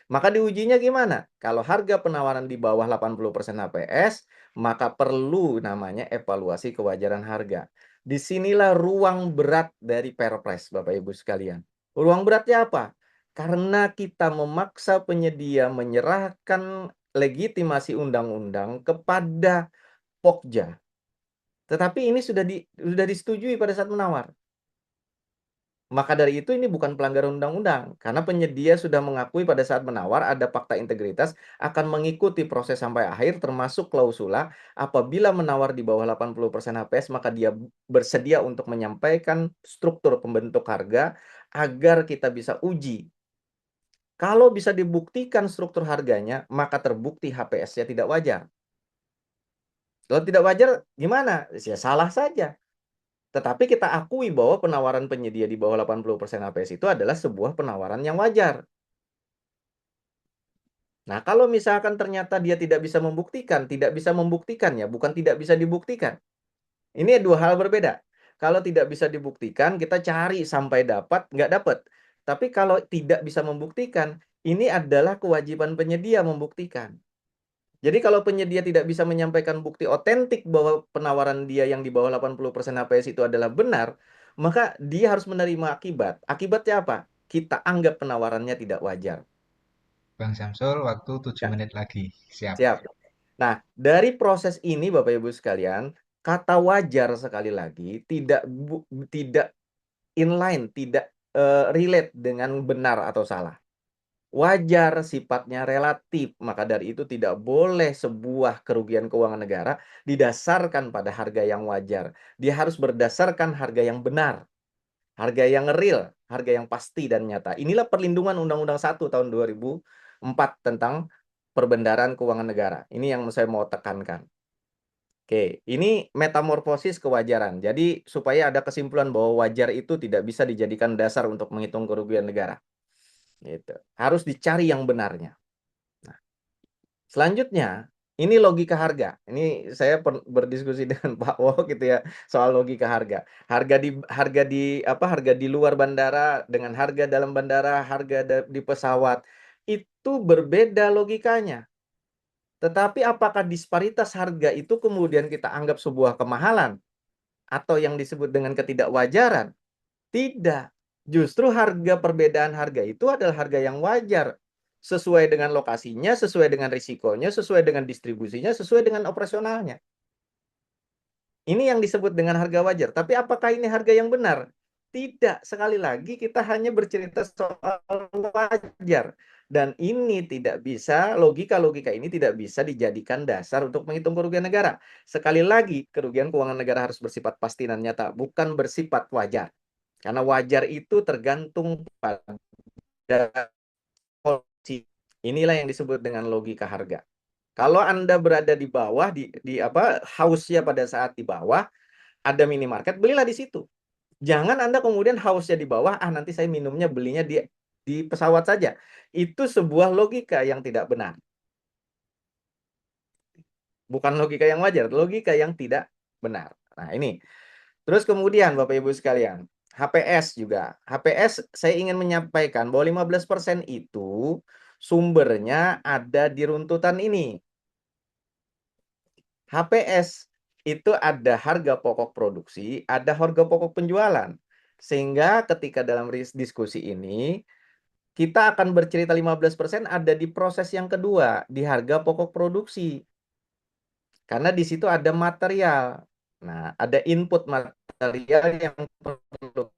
Maka diujinya gimana? Kalau harga penawaran di bawah 80% HPS, maka perlu namanya evaluasi kewajaran harga. Disinilah ruang berat dari Perpres, Bapak Ibu sekalian. Ruang beratnya apa? Karena kita memaksa penyedia menyerahkan legitimasi undang-undang kepada Pokja. Tetapi ini sudah disetujui pada saat menawar. Maka dari itu ini bukan pelanggaran undang-undang. Karena penyedia sudah mengakui pada saat menawar ada fakta integritas akan mengikuti proses sampai akhir termasuk klausula apabila menawar di bawah 80% HPS maka dia bersedia untuk menyampaikan struktur pembentuk harga agar kita bisa uji. Kalau bisa dibuktikan struktur harganya maka terbukti HPS-nya tidak wajar. Kalau tidak wajar gimana? Ya salah saja. Tetapi kita akui bahwa penawaran penyedia di bawah 80% HPS itu adalah sebuah penawaran yang wajar. Nah, kalau misalkan ternyata dia tidak bisa membuktikan ya, bukan tidak bisa dibuktikan. Ini dua hal berbeda. Kalau tidak bisa dibuktikan, kita cari sampai dapat, nggak dapat. Tapi kalau tidak bisa membuktikan, ini adalah kewajiban penyedia membuktikan. Jadi kalau penyedia tidak bisa menyampaikan bukti otentik bahwa penawaran dia yang di bawah 80% HPS itu adalah benar, maka dia harus menerima akibat. Akibatnya apa? Kita anggap penawarannya tidak wajar. Bang Syamsul, waktu 7 Ya, menit lagi. Siap. siap. Nah, dari proses ini Bapak Ibu sekalian, kata wajar sekali lagi tidak inline, tidak relate dengan benar atau salah. Wajar sifatnya relatif, maka dari itu tidak boleh sebuah kerugian keuangan negara didasarkan pada harga yang wajar. Dia harus berdasarkan harga yang benar, harga yang real, harga yang pasti dan nyata. Inilah perlindungan Undang-Undang 1 tahun 2004 tentang perbendaharaan keuangan negara. Ini yang saya mau tekankan. Oke, ini metamorfosis kewajaran. Jadi supaya ada kesimpulan bahwa wajar itu tidak bisa dijadikan dasar untuk menghitung kerugian negara. Gitu. Harus dicari yang benarnya. Nah, selanjutnya, ini logika harga. Ini saya berdiskusi dengan Pak Wo gitu ya soal logika harga. Harga di luar bandara dengan harga dalam bandara, harga di pesawat itu berbeda logikanya. Tetapi apakah disparitas harga itu kemudian kita anggap sebuah kemahalan atau yang disebut dengan ketidakwajaran? Tidak. Justru perbedaan harga itu adalah harga yang wajar. Sesuai dengan lokasinya, sesuai dengan risikonya, sesuai dengan distribusinya, sesuai dengan operasionalnya. Ini yang disebut dengan harga wajar. Tapi apakah ini harga yang benar? Tidak. Sekali lagi kita hanya bercerita soal wajar. Dan ini tidak bisa, logika-logika ini tidak bisa dijadikan dasar untuk menghitung kerugian negara. Sekali lagi, kerugian keuangan negara harus bersifat pasti dan nyata, bukan bersifat wajar. Karena wajar itu tergantung pada kondisi. Inilah yang disebut dengan logika harga. Kalau Anda berada di bawah, hausnya pada saat di bawah, ada minimarket, belilah di situ. Jangan Anda kemudian hausnya di bawah, nanti saya belinya di pesawat saja. Itu sebuah logika yang tidak benar. Bukan logika yang wajar, logika yang tidak benar. Nah, ini. Terus kemudian Bapak Ibu sekalian, HPS juga. HPS saya ingin menyampaikan bahwa 15% itu sumbernya ada di runtutan ini. HPS itu ada harga pokok produksi, ada harga pokok penjualan. Sehingga ketika dalam diskusi ini, kita akan bercerita 15% ada di proses yang kedua, di harga pokok produksi. Karena di situ ada material. Nah, ada input material yang perlu.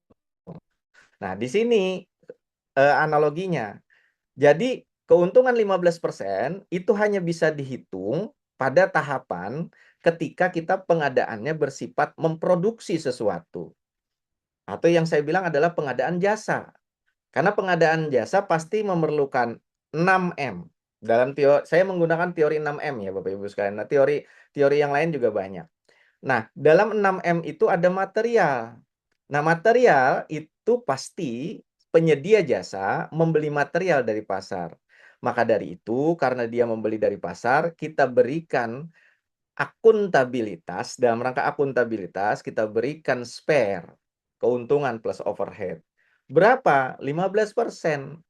Nah, di sini analoginya. Jadi, keuntungan 15% itu hanya bisa dihitung pada tahapan ketika kita pengadaannya bersifat memproduksi sesuatu. Atau yang saya bilang adalah pengadaan jasa. Karena pengadaan jasa pasti memerlukan 6M. Dalam teori, saya menggunakan teori 6M ya Bapak Ibu sekalian. Nah, teori yang lain juga banyak. Nah, dalam 6M itu ada material. Nah, material itu pasti penyedia jasa membeli material dari pasar. Maka dari itu, karena dia membeli dari pasar, kita berikan akuntabilitas, dalam rangka akuntabilitas, kita berikan spare, keuntungan plus overhead. Berapa? 15%.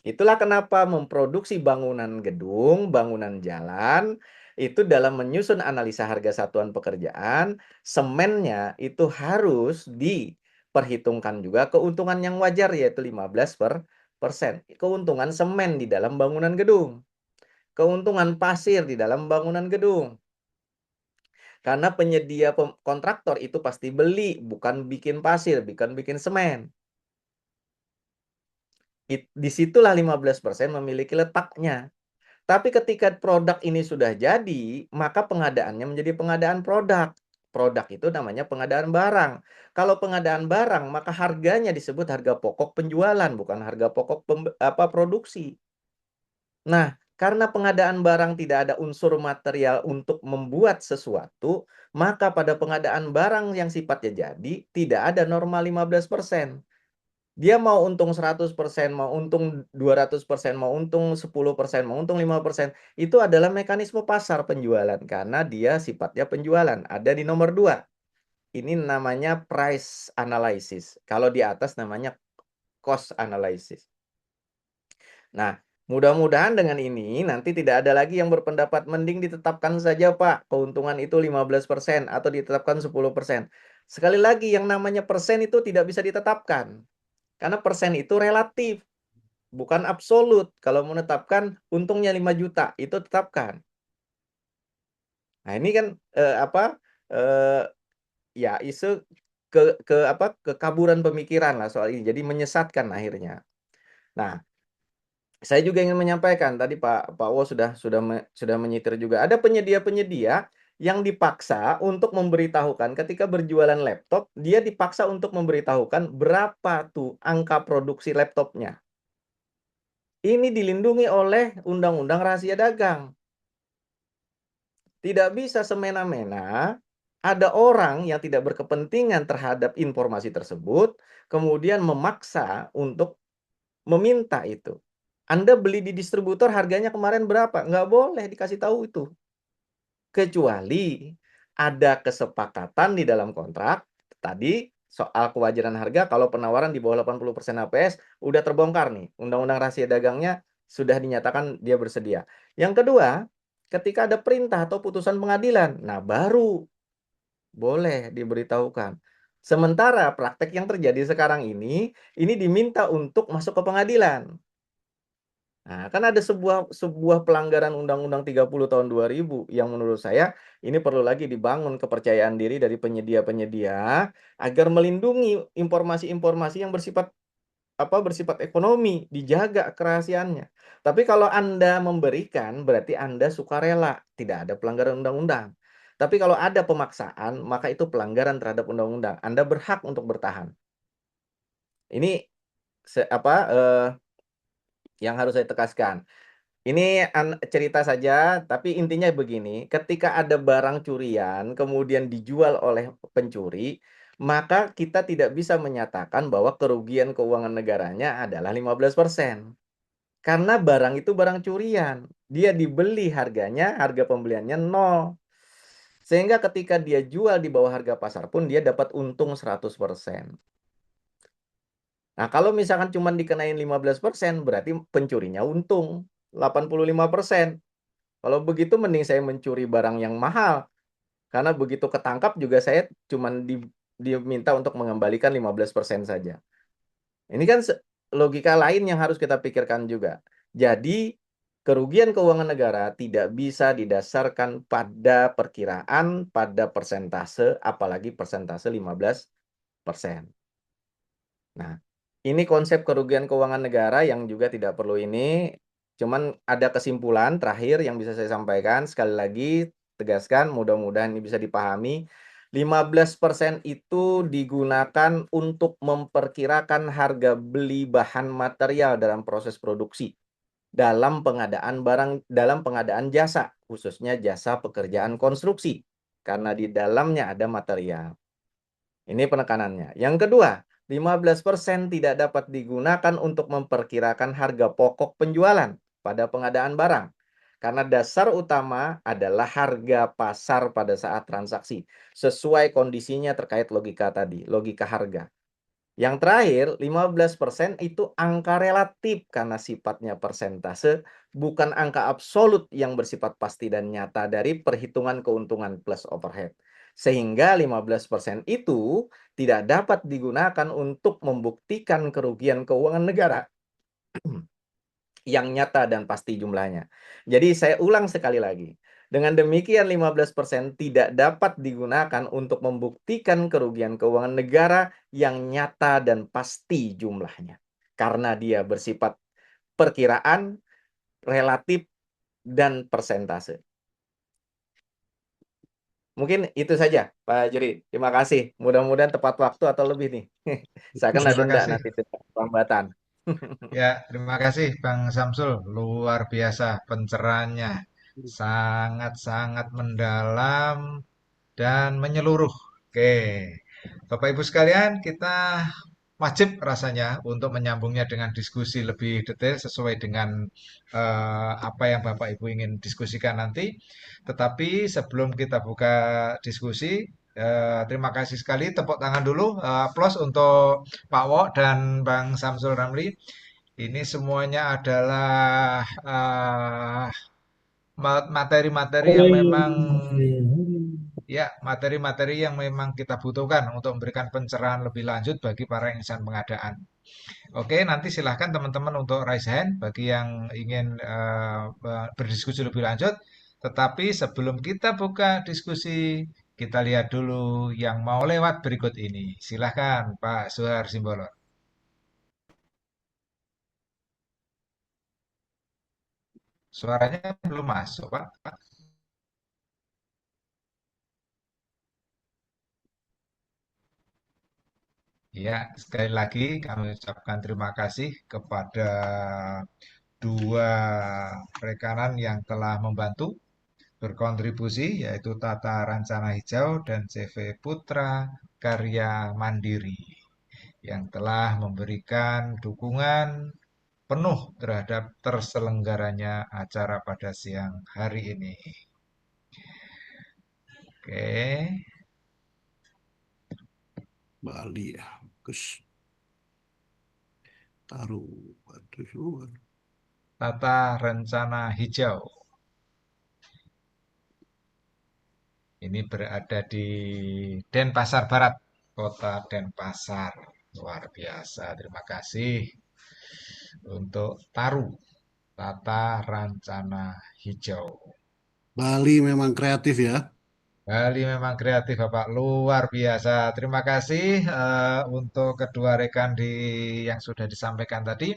Itulah kenapa memproduksi bangunan gedung, bangunan jalan, itu dalam menyusun analisa harga satuan pekerjaan, semennya itu harus diperhitungkan juga keuntungan yang wajar, yaitu 15%. Keuntungan semen di dalam bangunan gedung. Keuntungan pasir di dalam bangunan gedung. Karena penyedia kontraktor itu pasti beli, bukan bikin pasir, bukan bikin semen. Disitulah 15% memiliki letaknya. Tapi ketika produk ini sudah jadi, maka pengadaannya menjadi pengadaan produk. Produk itu namanya pengadaan barang. Kalau pengadaan barang, maka harganya disebut harga pokok penjualan, bukan harga pokok produksi. Nah, karena pengadaan barang tidak ada unsur material untuk membuat sesuatu, maka pada pengadaan barang yang sifatnya jadi, tidak ada norma 15%. Dia mau untung 100%, mau untung 200%, mau untung 10%, mau untung 5%. Itu adalah mekanisme pasar penjualan. Karena dia sifatnya penjualan. Ada di nomor 2. Ini namanya price analysis. Kalau di atas namanya cost analysis. Nah, mudah-mudahan dengan ini nanti tidak ada lagi yang berpendapat mending ditetapkan saja Pak, keuntungan itu 15% atau ditetapkan 10%. Sekali lagi yang namanya persen itu tidak bisa ditetapkan. Karena persen itu relatif, bukan absolut. Kalau menetapkan untungnya 5 juta, itu tetapkan. Nah, ini kan ya isu kekaburan pemikiran lah soal ini. Jadi menyesatkan akhirnya. Nah, saya juga ingin menyampaikan tadi Pak Wo sudah menyitir juga. Ada penyedia-penyedia yang dipaksa untuk memberitahukan ketika berjualan laptop, dia dipaksa untuk memberitahukan berapa tuh angka produksi laptopnya. Ini dilindungi oleh Undang-Undang Rahasia Dagang. Tidak bisa semena-mena ada orang yang tidak berkepentingan terhadap informasi tersebut, kemudian memaksa untuk meminta itu. Anda beli di distributor harganya kemarin berapa? Nggak boleh dikasih tahu itu. Kecuali ada kesepakatan di dalam kontrak, tadi soal kewajaran harga, kalau penawaran di bawah 80% HPS, udah terbongkar nih. Undang-undang Rahasia Dagangnya sudah dinyatakan dia bersedia. Yang kedua, ketika ada perintah atau putusan pengadilan, nah baru boleh diberitahukan. Sementara praktek yang terjadi sekarang ini diminta untuk masuk ke pengadilan. Nah, kan ada sebuah pelanggaran Undang-Undang 30 tahun 2000 yang menurut saya ini perlu lagi dibangun kepercayaan diri dari penyedia-penyedia agar melindungi informasi-informasi yang bersifat ekonomi, dijaga kerahasiaannya. Tapi kalau Anda memberikan berarti Anda sukarela, tidak ada pelanggaran undang-undang. Tapi kalau ada pemaksaan, maka itu pelanggaran terhadap undang-undang. Anda berhak untuk bertahan. Ini yang harus saya tegaskan. Ini cerita saja, tapi intinya begini, ketika ada barang curian kemudian dijual oleh pencuri, maka kita tidak bisa menyatakan bahwa kerugian keuangan negaranya adalah 15%. Karena barang itu barang curian. Dia dibeli harganya, harga pembeliannya 0. Sehingga ketika dia jual di bawah harga pasar pun dia dapat untung 100%. Nah, kalau misalkan cuma dikenain 15%, berarti pencurinya untung 85%. Kalau begitu mending saya mencuri barang yang mahal. Karena begitu ketangkap juga saya cuman diminta untuk mengembalikan 15% saja. Ini kan logika lain yang harus kita pikirkan juga. Jadi, kerugian keuangan negara tidak bisa didasarkan pada perkiraan, pada persentase, apalagi persentase 15%. Nah, ini konsep kerugian keuangan negara yang juga tidak perlu ini. Cuman ada kesimpulan terakhir yang bisa saya sampaikan. Sekali lagi, tegaskan, mudah-mudahan ini bisa dipahami. 15% itu digunakan untuk memperkirakan harga beli bahan material dalam proses produksi, dalam pengadaan barang, dalam pengadaan jasa, khususnya jasa pekerjaan konstruksi, karena di dalamnya ada material. Ini penekanannya. Yang kedua, 15% tidak dapat digunakan untuk memperkirakan harga pokok penjualan pada pengadaan barang. Karena dasar utama adalah harga pasar pada saat transaksi. Sesuai kondisinya terkait logika tadi, logika harga. Yang terakhir, 15% itu angka relatif karena sifatnya persentase, bukan angka absolut yang bersifat pasti dan nyata dari perhitungan keuntungan plus overhead. Sehingga 15% itu tidak dapat digunakan untuk membuktikan kerugian keuangan negara yang nyata dan pasti jumlahnya. Jadi saya ulang sekali lagi. Dengan demikian 15% tidak dapat digunakan untuk membuktikan kerugian keuangan negara yang nyata dan pasti jumlahnya. Karena dia bersifat perkiraan, relatif, dan persentase. Mungkin itu saja, Pak Juri. Terima kasih. Mudah-mudahan tepat waktu atau lebih nih. Saya kena Terima denda kasih. nanti terlambatan. Ya, terima kasih Bang Samsul. Luar biasa pencerahannya. Sangat-sangat mendalam dan menyeluruh. Oke, Bapak Ibu sekalian, kita wajib rasanya untuk menyambungnya dengan diskusi lebih detail sesuai dengan apa yang Bapak Ibu ingin diskusikan nanti. Tetapi sebelum kita buka diskusi, terima kasih sekali. Tepuk tangan dulu, aplaus untuk Pak Wo dan Bang Samsul Ramli. Ini semuanya adalah materi-materi yang memang ya, materi-materi yang memang kita butuhkan untuk memberikan pencerahan lebih lanjut bagi para insan pengadaan. Oke, nanti silahkan teman-teman untuk raise hand bagi yang ingin berdiskusi lebih lanjut. Tetapi sebelum kita buka diskusi, kita lihat dulu yang mau lewat berikut ini. Silahkan Pak Suhar Simbolon. Suaranya belum masuk, Pak. Ya, sekali lagi kami ucapkan terima kasih kepada dua rekanan yang telah membantu berkontribusi, yaitu Tata Rancana Hijau dan CV Putra Karya Mandiri, yang telah memberikan dukungan penuh terhadap terselenggaranya acara pada siang hari ini. Oke, Bali ya, Gus. Taruh, aduh, Tata Rencana Hijau. Ini berada di Denpasar Barat, Kota Denpasar. Luar biasa, terima kasih untuk Taru, Tata Rancana Hijau. Bali memang kreatif ya. Bali memang kreatif, Bapak. Luar biasa. Terima kasih untuk kedua rekan yang sudah disampaikan tadi.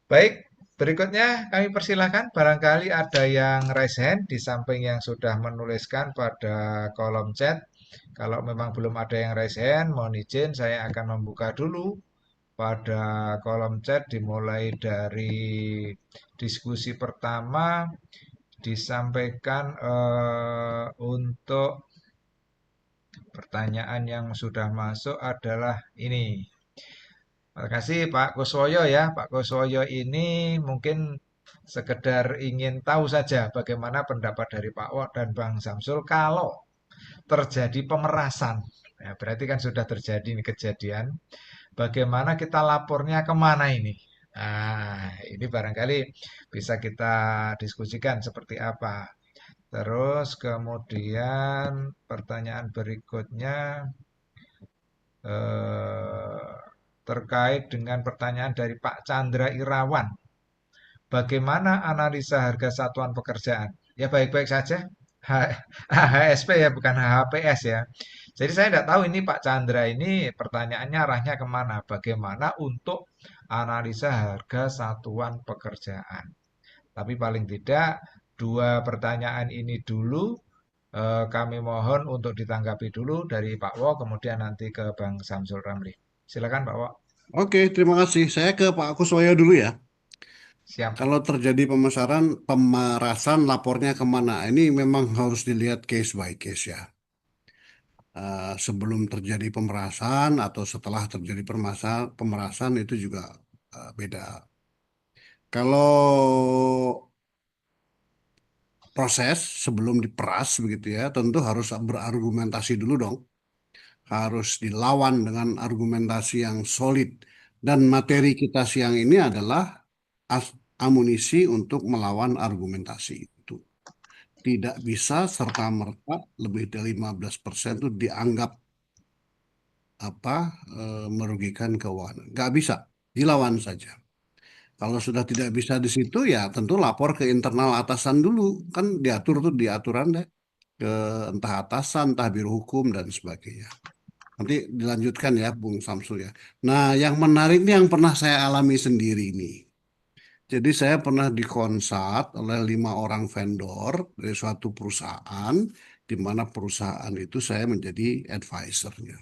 Baik, berikutnya kami persilahkan. Barangkali ada yang raise hand di samping yang sudah menuliskan pada kolom chat. Kalau memang belum ada yang raise hand, mohon izin saya akan membuka dulu pada kolom chat dimulai dari diskusi pertama disampaikan untuk pertanyaan yang sudah masuk adalah ini. Terima kasih Pak Kuswoyo ya. Pak Kuswoyo ini mungkin sekedar ingin tahu saja bagaimana pendapat dari Pak Wok dan Bang Samsul kalau terjadi pemerasan. Ya, berarti kan sudah terjadi ini kejadian. Bagaimana kita lapornya kemana ini? Nah, ini barangkali bisa kita diskusikan seperti apa. Terus kemudian pertanyaan berikutnya eh, terkait dengan pertanyaan dari Pak Chandra Irawan. Bagaimana analisa harga satuan pekerjaan? Ya baik-baik saja. HSP ya, bukan HHPS ya. Jadi saya tidak tahu ini Pak Chandra ini pertanyaannya arahnya kemana. Bagaimana untuk analisa harga satuan pekerjaan. Tapi paling tidak dua pertanyaan ini dulu kami mohon untuk ditanggapi dulu dari Pak Wo, kemudian nanti ke Bang Samsul Ramli. Silakan Pak Wo. Oke, terima kasih. Saya ke Pak Kuswoyo dulu ya. Siap. Kalau terjadi pemerasan lapornya kemana? Ini memang harus dilihat case by case ya. Sebelum terjadi pemerasan atau setelah terjadi pemerasan itu juga beda. Kalau proses sebelum diperas begitu ya, tentu harus berargumentasi dulu dong. Harus dilawan dengan argumentasi yang solid. Dan materi kita siang ini adalah amunisi untuk melawan argumentasi itu. Tidak bisa serta-merta lebih dari 15% itu dianggap merugikan keuangan. Nggak bisa, dilawan saja. Kalau sudah tidak bisa di situ ya tentu lapor ke internal atasan dulu. Kan diatur tuh di aturan deh ke entah atasan, entah biro hukum dan sebagainya. Nanti dilanjutkan ya Bung Samsul ya. Nah, yang menarik nih yang pernah saya alami sendiri nih. Jadi saya pernah dikonsult oleh 5 orang vendor dari suatu perusahaan, di mana perusahaan itu saya menjadi advisernya.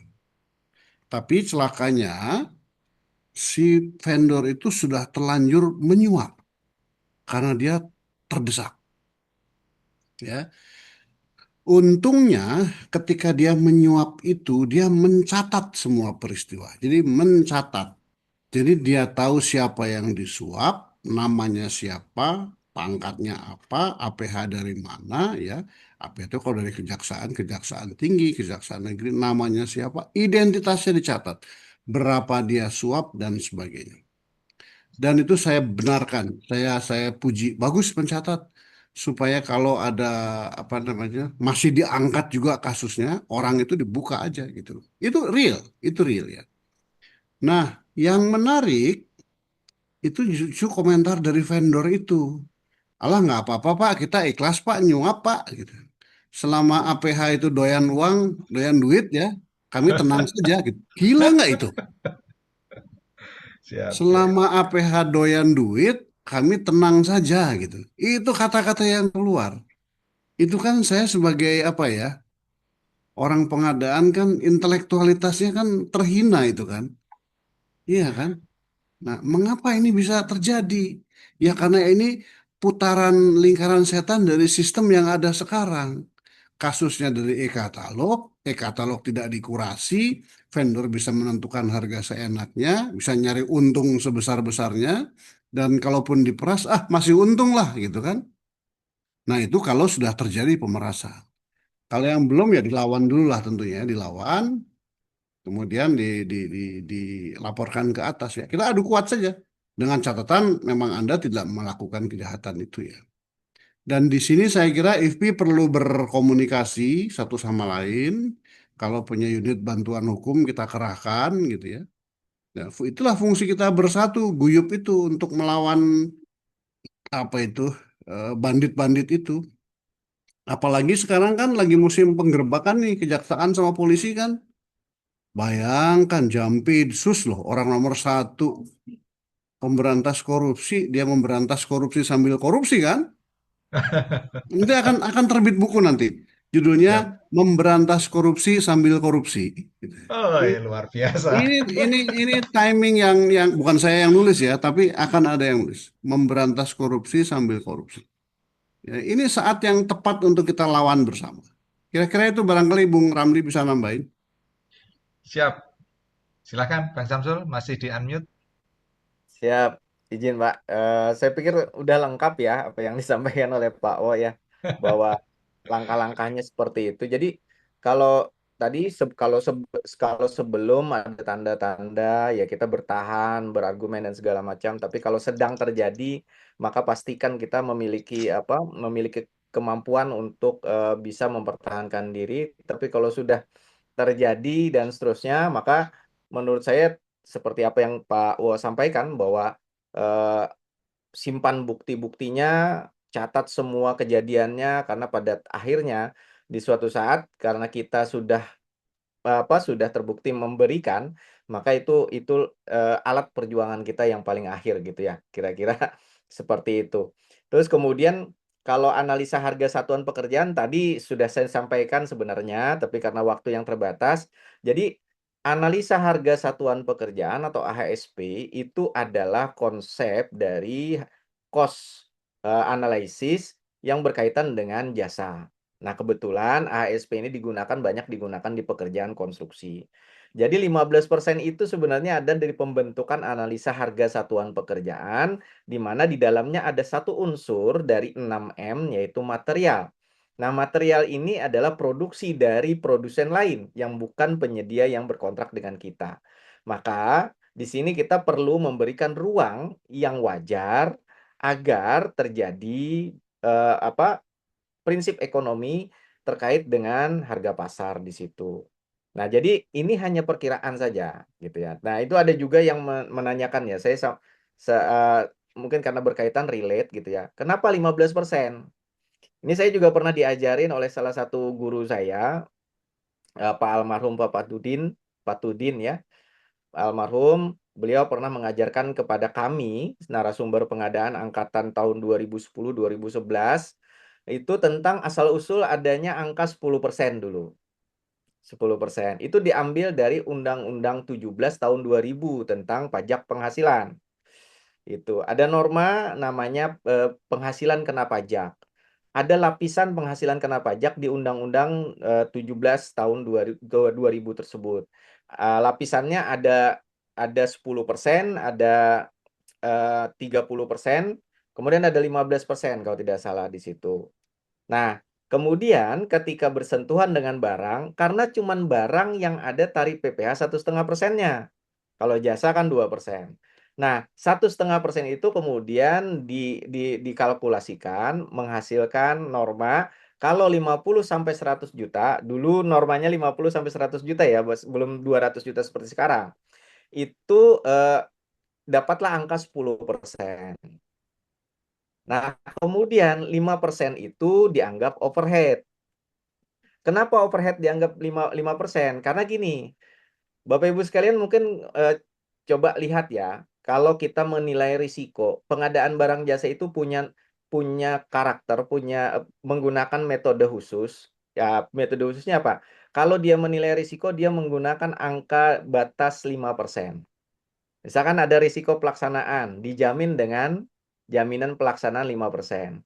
Tapi celakanya si vendor itu sudah terlanjur menyuap karena dia terdesak. Ya, untungnya ketika dia menyuap itu dia mencatat semua peristiwa. Jadi mencatat. Jadi dia tahu siapa yang disuap, namanya siapa, pangkatnya apa, APH dari mana, ya. APH itu kalau dari kejaksaan, kejaksaan tinggi, kejaksaan negeri, namanya siapa, identitasnya dicatat, berapa dia suap dan sebagainya. Dan itu saya benarkan, saya puji, bagus mencatat supaya kalau ada apa namanya masih diangkat juga kasusnya, orang itu dibuka aja gitu. Itu real ya. Nah, yang menarik itu justru komentar dari vendor itu. Alah nggak apa-apa Pak, kita ikhlas Pak, nyuap Pak, gitu. Selama APH itu doyan uang, doyan duit ya, kami tenang saja gitu. Gila nggak itu? Siap, siap. Selama APH doyan duit, kami tenang saja gitu. Itu kata-kata yang keluar. Itu kan saya sebagai apa ya, orang pengadaan kan intelektualitasnya kan terhina itu kan. Iya kan? Nah, mengapa ini bisa terjadi? Ya karena ini putaran lingkaran setan dari sistem yang ada sekarang. Kasusnya dari e-katalog tidak dikurasi, vendor bisa menentukan harga seenaknya, bisa nyari untung sebesar-besarnya, dan kalaupun diperas, masih untung lah gitu kan. Nah itu kalau sudah terjadi pemerasan. Kalau yang belum ya dilawan dulu lah tentunya, dilawan, kemudian dilaporkan ke atas ya. Kita adu kuat saja dengan catatan memang Anda tidak melakukan kejahatan itu ya. Dan di sini saya kira IFP perlu berkomunikasi satu sama lain. Kalau punya unit bantuan hukum kita kerahkan gitu ya. Nah, itulah fungsi kita bersatu, guyup itu untuk melawan apa itu bandit-bandit itu. Apalagi sekarang kan lagi musim penggerbakan nih kejaksaan sama polisi kan. Bayangkan Jampitsus loh orang nomor satu pemberantas korupsi, dia memberantas korupsi sambil korupsi kan? Nanti akan terbit buku nanti. Judulnya Siap. Memberantas Korupsi Sambil Korupsi. Oh, Ini ya, luar biasa. ini timing yang bukan saya yang nulis ya, tapi akan ada yang nulis. Memberantas korupsi sambil korupsi. Ya, ini saat yang tepat untuk kita lawan bersama. Kira-kira itu barangkali Bung Ramli bisa nambahin. Siap. Silakan Bang Samsul, masih di unmute. Siap, izin Pak. Saya pikir udah lengkap ya apa yang disampaikan oleh Pak Wo ya, bahwa langkah-langkahnya seperti itu. Jadi kalau kalau sebelum ada tanda-tanda ya kita bertahan, berargumen dan segala macam. Tapi kalau sedang terjadi, maka pastikan kita memiliki kemampuan untuk bisa mempertahankan diri. Tapi kalau sudah terjadi dan seterusnya, maka menurut saya seperti apa yang Pak Wo sampaikan bahwa eh, simpan bukti-buktinya, catat semua kejadiannya karena pada akhirnya di suatu saat karena kita sudah terbukti memberikan, maka itu alat perjuangan kita yang paling akhir gitu ya, kira-kira seperti itu. Terus kemudian kalau analisa harga satuan pekerjaan tadi sudah saya sampaikan sebenarnya, tapi karena waktu yang terbatas, jadi analisa harga satuan pekerjaan atau AHSP itu adalah konsep dari cost analysis yang berkaitan dengan jasa. Nah, kebetulan ASP ini banyak digunakan di pekerjaan konstruksi. Jadi 15% itu sebenarnya ada dari pembentukan analisa harga satuan pekerjaan, di mana di dalamnya ada satu unsur dari 6M, yaitu material. Nah, material ini adalah produksi dari produsen lain yang bukan penyedia yang berkontrak dengan kita. Maka di sini kita perlu memberikan ruang yang wajar agar terjadi prinsip ekonomi terkait dengan harga pasar di situ. Nah, jadi ini hanya perkiraan saja gitu ya. Nah, itu ada juga yang menanyakan ya, mungkin karena berkaitan relate gitu ya. Kenapa 15%? Ini saya juga pernah diajarin oleh salah satu guru saya, Pak almarhum Pak Tudin ya. Almarhum, beliau pernah mengajarkan kepada kami, narasumber pengadaan angkatan tahun 2010-2011, itu tentang asal-usul adanya angka 10% dulu. 10%. Itu diambil dari Undang-Undang 17 tahun 2000 tentang pajak penghasilan. Itu ada norma namanya penghasilan kena pajak. Ada lapisan penghasilan kena pajak di Undang-Undang 17 tahun 2000 tersebut. Lapisannya ada 10%, ada 30%, kemudian ada 15% kalau tidak salah di situ. Nah, kemudian ketika bersentuhan dengan barang, karena cuma barang yang ada tarif PPh 1,5%-nya. Kalau jasa kan 2%. Nah, 1,5% itu kemudian dikalkulasikan menghasilkan norma kalau 50 sampai 100 juta, dulu normanya 50 sampai 100 juta ya, belum 200 juta seperti sekarang. Itu dapatlah angka 10%. Nah, kemudian 5% itu dianggap overhead. Kenapa overhead dianggap 5%? Karena gini, Bapak Ibu sekalian mungkin coba lihat ya, kalau kita menilai risiko, pengadaan barang jasa itu punya karakter, menggunakan metode khusus. Ya, metode khususnya apa? Kalau dia menilai risiko, dia menggunakan angka batas 5%. Misalkan ada risiko pelaksanaan, dijamin dengan jaminan pelaksanaan 5%.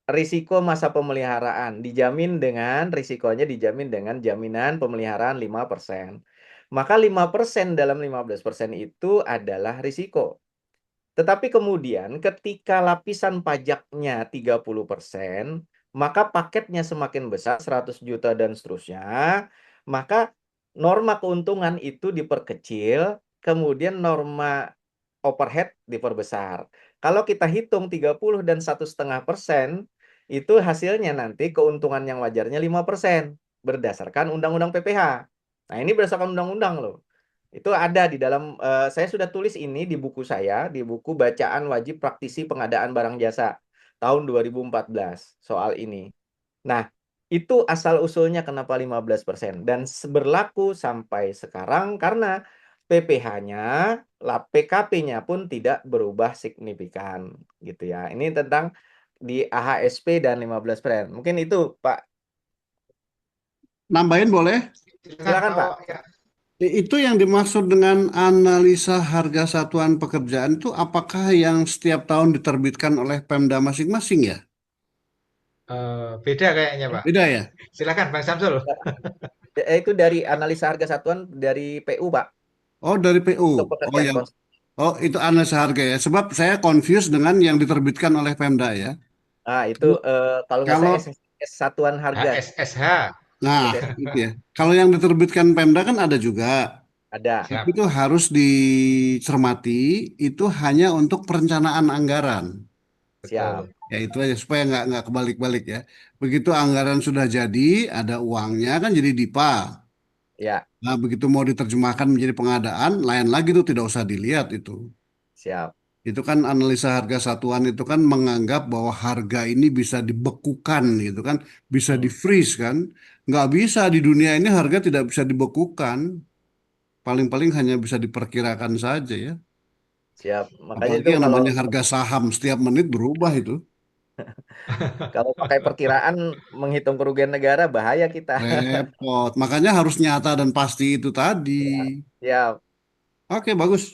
Risiko masa pemeliharaan risikonya dijamin dengan jaminan pemeliharaan 5%. Maka 5% dalam 15% itu adalah risiko. Tetapi kemudian ketika lapisan pajaknya 30%, maka paketnya semakin besar 100 juta dan seterusnya, maka norma keuntungan itu diperkecil, kemudian norma overhead diperbesar. Kalau kita hitung 30 dan 1,5%, itu hasilnya nanti keuntungan yang wajarnya 5% berdasarkan Undang-Undang PPh. Nah, ini berdasarkan undang-undang loh. Itu ada di dalam, saya sudah tulis ini di buku saya, di buku Bacaan Wajib Praktisi Pengadaan Barang Jasa tahun 2014 soal ini. Nah, itu asal-usulnya kenapa 15% dan berlaku sampai sekarang karena PPh-nya, PKP-nya pun tidak berubah signifikan gitu ya. Ini tentang di AHSP dan 15%. Mungkin itu, Pak. Nambahin boleh? Silakan, Pak. Ya. Itu yang dimaksud dengan analisa harga satuan pekerjaan itu apakah yang setiap tahun diterbitkan oleh Pemda masing-masing ya? Beda kayaknya, Pak. Beda ya? Silakan, Bang Samsul. Itu dari analisa harga satuan dari PU, Pak. Oh, dari PU. Untuk Oh pekerjaan ya. konstruksi. Oh, itu analisa harga ya. Sebab saya confused dengan yang diterbitkan oleh Pemda ya. Nah, itu kalau nggak Kalau salah satuan harga. HSSH. Nah, gitu ya. itu ya. Kalau yang diterbitkan Pemda kan ada juga. Ada, Tapi Siap. itu harus dicermati, itu hanya untuk perencanaan anggaran. siap. Betul. Ya itu aja supaya nggak kebalik-balik ya. Begitu anggaran sudah jadi, ada uangnya kan jadi DIPA. Ya, Nah, begitu mau diterjemahkan menjadi pengadaan, lain lagi tuh tidak usah dilihat itu. siap. Itu kan analisa harga satuan itu kan menganggap bahwa harga ini bisa dibekukan gitu kan, bisa di Hmm, freeze kan. Nggak bisa di dunia ini harga tidak bisa dibekukan. Paling-paling hanya bisa diperkirakan saja ya. siap. Makanya Apalagi itu yang kalau namanya harga saham setiap menit berubah itu. kalau pakai perkiraan menghitung kerugian negara bahaya kita. Repot. Makanya harus nyata dan pasti itu tadi. Ya, siap. Oke, bagus.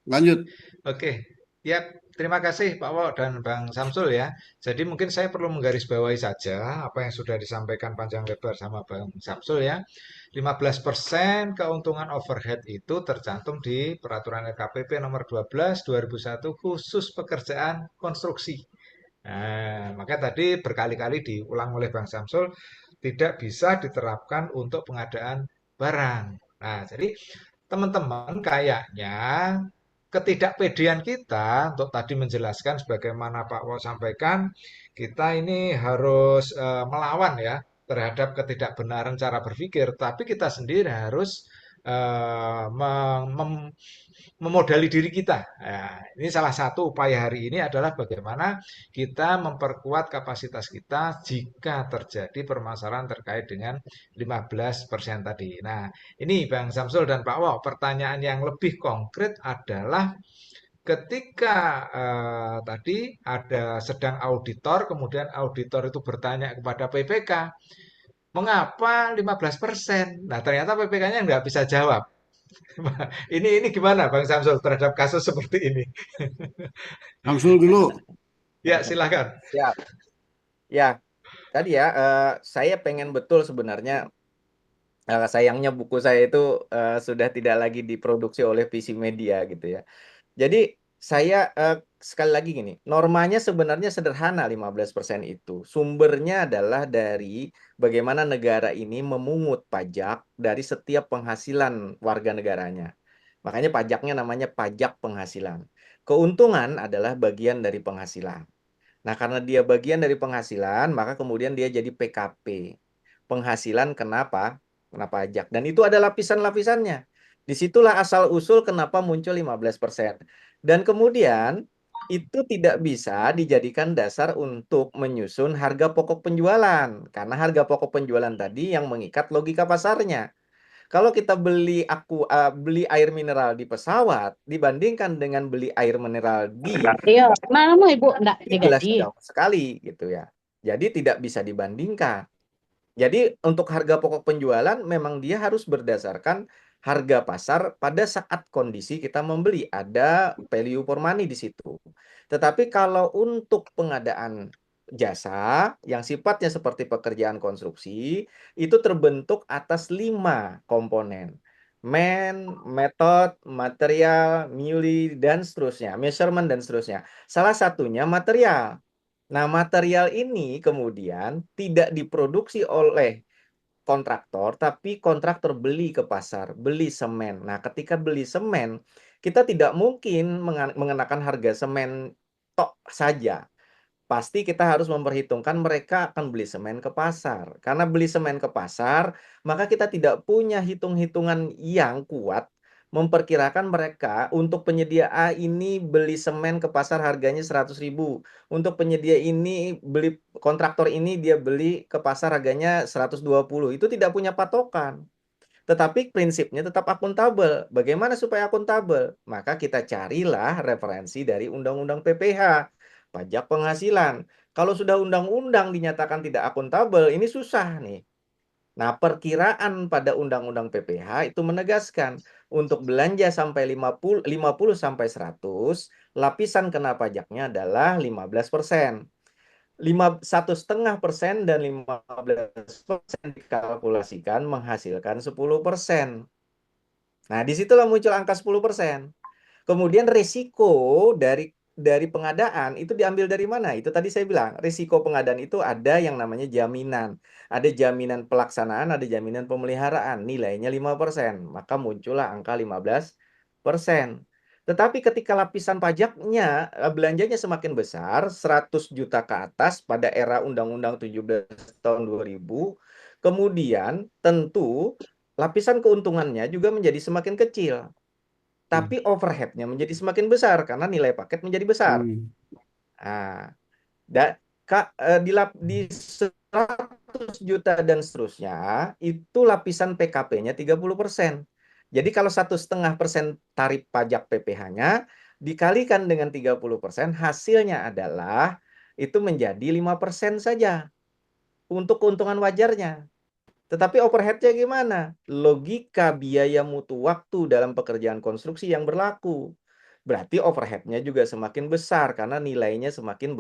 Lanjut. Oke, ya terima kasih Pak Wo dan Bang Samsul ya. Jadi mungkin saya perlu menggarisbawahi saja apa yang sudah disampaikan panjang lebar sama Bang Samsul ya. 15% keuntungan overhead itu tercantum di Peraturan LKPP nomor 12 2001 khusus pekerjaan konstruksi. Nah, maka tadi berkali-kali diulang oleh Bang Samsul tidak bisa diterapkan untuk pengadaan barang. Nah, jadi teman-teman kayaknya ketidakpedean kita untuk tadi menjelaskan sebagaimana Pak Wo sampaikan, kita ini harus melawan ya terhadap ketidakbenaran cara berpikir, tapi kita sendiri harus memodali diri kita. Nah, ini salah satu upaya hari ini adalah bagaimana kita memperkuat kapasitas kita jika terjadi permasalahan terkait dengan 15% tadi. Nah, ini Bang Samsul dan Pak Wo, pertanyaan yang lebih konkret adalah ketika tadi ada sedang auditor, kemudian auditor itu bertanya kepada PPK, mengapa 15%? Nah, ternyata PPK-nya nggak bisa jawab. Ini gimana Bang Samsul terhadap kasus seperti ini? Langsung dulu. Ya, silakan. Siap. Ya, tadi ya, saya pengen betul sebenarnya. Sayangnya buku saya itu sudah tidak lagi diproduksi oleh PC Media gitu ya. Jadi saya sekali lagi gini, normanya sebenarnya sederhana 15% itu. Sumbernya adalah dari bagaimana negara ini memungut pajak dari setiap penghasilan warga negaranya. Makanya pajaknya namanya pajak penghasilan. Keuntungan adalah bagian dari penghasilan. Nah, karena dia bagian dari penghasilan, maka kemudian dia jadi PKP. Penghasilan kenapa? Kena pajak. Dan itu ada lapisan-lapisannya. Disitulah asal-usul kenapa muncul 15%. Dan kemudian itu tidak bisa dijadikan dasar untuk menyusun harga pokok penjualan. Karena harga pokok penjualan tadi yang mengikat logika pasarnya. Kalau kita beli air mineral di pesawat dibandingkan dengan beli air mineral di Iya, mana ibu enggak ini jelas digaji. jauh sekali gitu ya. Jadi tidak bisa dibandingkan. Jadi untuk harga pokok penjualan memang dia harus berdasarkan harga pasar pada saat kondisi kita membeli. Ada value for money di situ. Tetapi kalau untuk pengadaan jasa yang sifatnya seperti pekerjaan konstruksi, itu terbentuk atas 5 komponen. Method, material, muli, dan seterusnya. Measurement, dan seterusnya. Salah satunya material. Nah, material ini kemudian tidak diproduksi oleh kontraktor, tapi kontraktor beli ke pasar, beli semen. Nah, ketika beli semen, kita tidak mungkin mengenakan harga semen tok saja. Pasti kita harus memperhitungkan mereka akan beli semen ke pasar. Karena beli semen ke pasar, maka kita tidak punya hitung-hitungan yang kuat memperkirakan mereka untuk penyedia A ini beli semen ke pasar harganya 100.000. Untuk penyedia ini beli kontraktor ini dia beli ke pasar harganya 120. Itu tidak punya patokan. Tetapi prinsipnya tetap akuntabel. Bagaimana supaya akuntabel? Maka kita carilah referensi dari Undang-Undang PPH, pajak penghasilan. Kalau sudah undang-undang dinyatakan tidak akuntabel, ini susah nih. Nah, perkiraan pada Undang-Undang PPH itu menegaskan untuk belanja sampai 50 sampai 100, lapisan kena pajaknya adalah 15%. 1,5% dan 15% dikalkulasikan menghasilkan 10%. Nah, disitulah muncul angka 10%. Kemudian risiko dari dari pengadaan itu diambil dari mana? Itu tadi saya bilang, risiko pengadaan itu ada yang namanya jaminan. Ada jaminan pelaksanaan, ada jaminan pemeliharaan. Nilainya 5%. Maka muncullah angka 15%. Tetapi ketika lapisan pajaknya, belanjanya semakin besar, 100 juta ke atas pada era Undang-Undang 17 tahun 2000, kemudian tentu lapisan keuntungannya juga menjadi semakin kecil. Tapi overhead-nya menjadi semakin besar karena nilai paket menjadi besar. Nah, di 100 juta dan seterusnya, itu lapisan PKP-nya 30%. Jadi kalau 1,5% tarif pajak PPh-nya dikalikan dengan 30%, hasilnya adalah itu menjadi 5% saja untuk keuntungan wajarnya. Tetapi overhead-nya gimana? Logika biaya mutu waktu dalam pekerjaan konstruksi yang berlaku. Berarti overhead-nya juga semakin besar karena nilainya semakin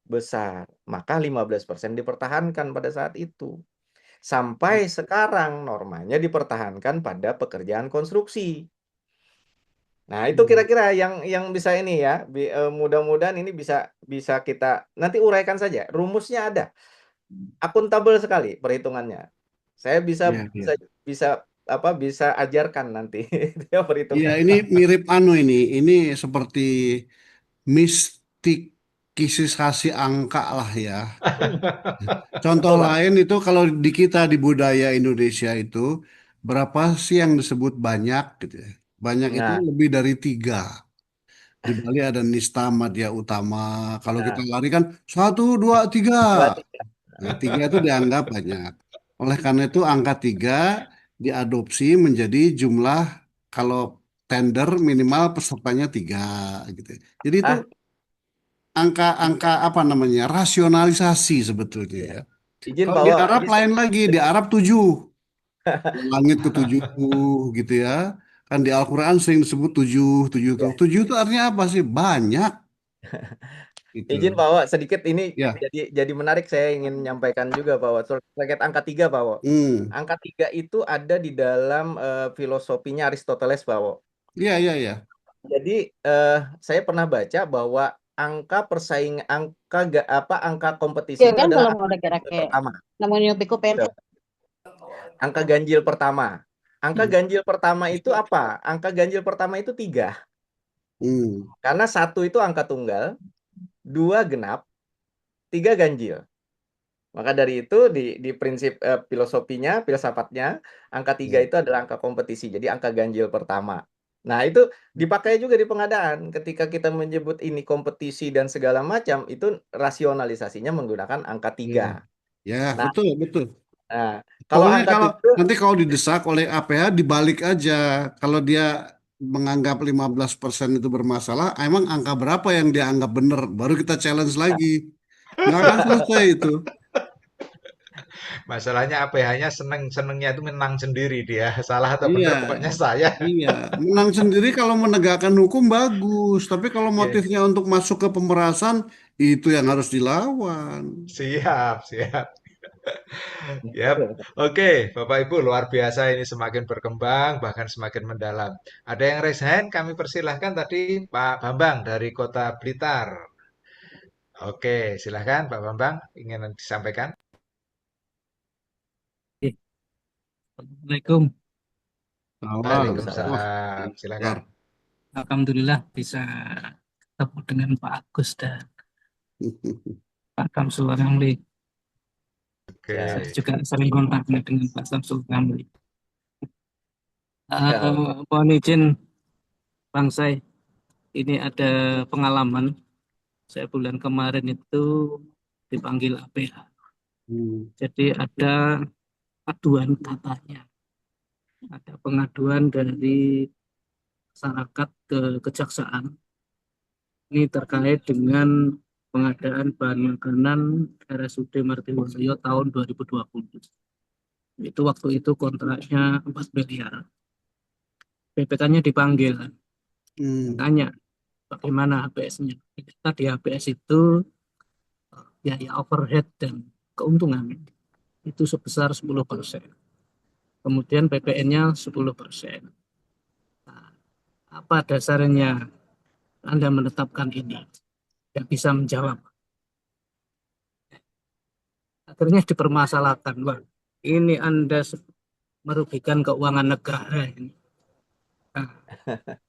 besar. Maka 15% dipertahankan pada saat itu. Sampai sekarang normanya dipertahankan pada pekerjaan konstruksi. Nah, itu kira-kira yang bisa ini ya. Mudah-mudahan ini bisa kita nanti uraikan saja. Rumusnya ada. Akuntabel sekali perhitungannya. Saya bisa Iya, iya. bisa bisa bisa ajarkan nanti dia Iya, perhitungan. ini mirip ini. Ini seperti mistikisasi angka lah ya. Contoh Betul, Bang. lain itu kalau di kita di budaya Indonesia itu berapa sih yang disebut banyak gitu ya. Banyak itu Nah, lebih dari tiga. Di Bali ada Nista Madya Utama. Kalau kita nah, lari kan satu, dua, tiga. berarti Nah, tiga itu dianggap banyak. Oleh karena itu angka tiga diadopsi menjadi jumlah kalau tender minimal pesertanya tiga gitu. Jadi itu ah angka-angka apa namanya rasionalisasi sebetulnya ya. ya. Izin Kalau Pak di Wo, Arab ini lain lagi, di Arab tujuh, langit ke tujuh gitu ya. Kan di Al-Quran sering disebut tujuh, tujuh tuh. ya. Tujuh itu artinya apa sih? Banyak Izin gitu. Pak Wo, sedikit ini Ya, jadi menarik saya ingin menyampaikan juga Pak Wo. Terkait angka tiga Pak Wo. hmm, Angka tiga itu ada di dalam filosofinya Aristoteles Pak Wo. iya, iya, iya. Jadi saya pernah baca bahwa angka kompetisi Ya itu kan adalah kalau angka mau gerak ke pertama. namanya Piku Gitu. PNS. Angka ganjil pertama. Angka Hmm, ganjil pertama itu apa? Angka ganjil pertama itu 3. hmm, Karena 1 itu angka tunggal, 2 genap, 3 ganjil. Maka dari itu di prinsip filosofinya, filsafatnya, angka 3 ya. itu adalah angka kompetisi. Jadi angka ganjil pertama. Nah, itu dipakai juga di pengadaan. Ketika kita menyebut ini kompetisi dan segala macam, itu rasionalisasinya menggunakan angka Ya, 3. ya, Nah, betul, betul. nah kalau Pokoknya angka kalau 7, nanti kalau didesak oleh APH dibalik aja. Kalau dia menganggap 15% itu bermasalah, emang angka berapa yang dia anggap benar? Baru kita challenge lagi. Nggak akan selesai itu. Masalahnya APH-nya senengnya itu menang sendiri dia. Salah atau Iya, benar pokoknya saya. iya. Menang sendiri kalau menegakkan hukum bagus. Tapi kalau Oke. motifnya untuk masuk ke pemerasan, itu yang harus dilawan. Siap, siap. Yap. Oke, Bapak Ibu luar biasa ini semakin berkembang bahkan semakin mendalam. Ada yang raise hand, kami persilahkan tadi Pak Bambang dari Kota Blitar. Oke, silahkan Pak Bambang ingin disampaikan. Oke, Assalamualaikum. Awal. Wah, Waalaikumsalam. Waalaikumsalam. bentar. Silakan. Alhamdulillah bisa ketemu dengan Pak Agus dan Pak Samsul Ramli. Saya Siap. Oke. juga sering kontaknya dengan Pak Samsul Ramli. Siap. Mohon izin Bang Sai, ini ada pengalaman. Saya bulan kemarin itu dipanggil APH. Hmm, Jadi ada aduan katanya. Ada pengaduan dari masyarakat ke kejaksaan. Ini terkait dengan pengadaan bahan makanan RSUD Martiwoso tahun 2020. Itu waktu itu kontraknya 4 miliar. BPK-nya dipanggil, hmm, tanya bagaimana HPS-nya. Kita di HPS itu biaya overhead dan keuntungan itu sebesar 10%. Kemudian PPN-nya 10%. Nah, apa dasarnya Anda menetapkan ini? Tidak bisa menjawab. Akhirnya dipermasalahkan. Wah, ini Anda merugikan keuangan negara ini. Nah,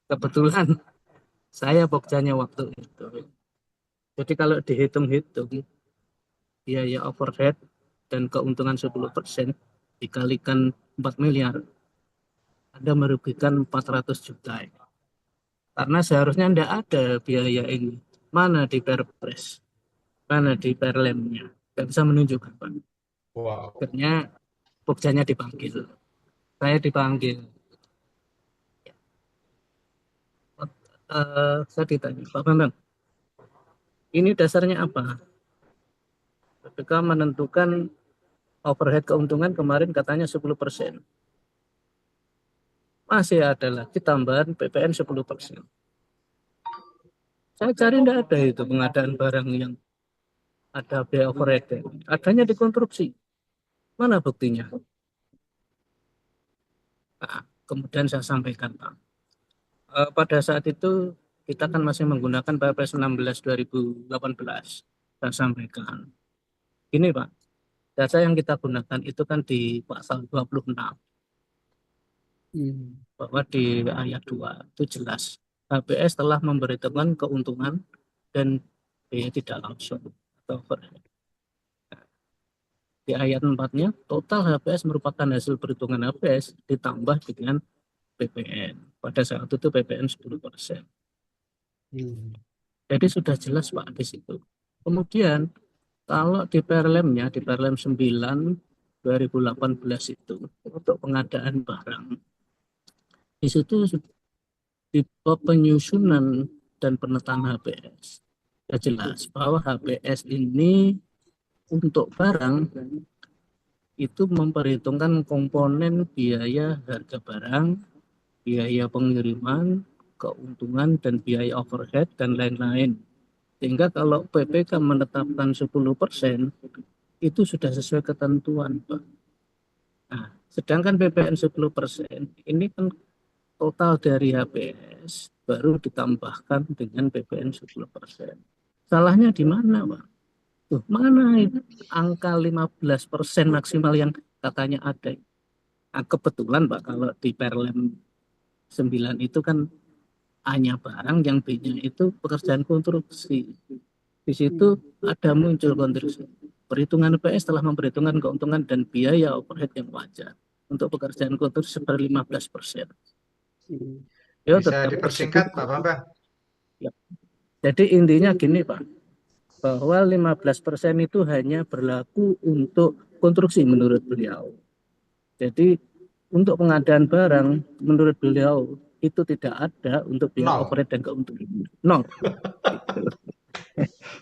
kebetulan saya Pokjanya waktu itu. Jadi kalau dihitung-hitung, biaya overhead dan keuntungan 10% dikalikan 4 miliar, Anda merugikan 400 juta. Karena seharusnya tidak ada biaya ini. Mana di Perpres? Mana di Perlemnya? Tidak bisa menunjukkan, Pak. Wow. Akhirnya Pokjanya dipanggil. Saya dipanggil. Saya ditanya, Pak Bambang, ini dasarnya apa? Ketika menentukan overhead keuntungan kemarin katanya 10%. Masih ada lagi tambahan PPN 10%. Saya cari tidak ada itu pengadaan barang yang ada biaya overhead. Adanya di konstruksi. Mana buktinya? Nah, kemudian saya sampaikan, Pak. Pada saat itu kita kan masih menggunakan Perpres 16 2018. Saya sampaikan. Ini Pak, data yang kita gunakan itu kan di pasal 26. Bahwa di ayat 2 itu jelas. HPS telah memberitahukan keuntungan dan biaya tidak langsung atau overhead. Di ayat 4-nya, total HPS merupakan hasil perhitungan HPS ditambah dengan PPN. Pada saat itu PPN 10%. Jadi sudah jelas Pak di situ. Kemudian kalau di Perlemnya, di Perlem 9 2018 itu untuk pengadaan barang, di situ di bab penyusunan dan penataan HPS sudah jelas bahwa HPS ini untuk barang itu memperhitungkan komponen biaya harga barang, biaya pengiriman, keuntungan dan biaya overhead dan lain-lain. Sehingga kalau PPK menetapkan 10% itu sudah sesuai ketentuan, Pak. Nah, sedangkan PPN 10% ini kan total dari HPS baru ditambahkan dengan PPN 10%. Salahnya di mana, Pak? Tuh, mana itu angka 15% maksimal yang katanya ada? Nah, kebetulan Pak, kalau di Perlem 9 itu kan hanya barang yang B-nya itu pekerjaan konstruksi. Di situ ada muncul konstruksi. Perhitungan PS telah memperhitungkan keuntungan dan biaya overhead yang wajar untuk pekerjaan konstruksi seperti 15%. Ya, Bisa tetap dipersingkat, tersebut. Pak Bambang? Ya. Jadi intinya gini Pak, bahwa 15% itu hanya berlaku untuk konstruksi menurut beliau. Jadi untuk pengadaan barang menurut beliau itu tidak ada untuk biaya Nol. overhead dan keuntungan. Nol.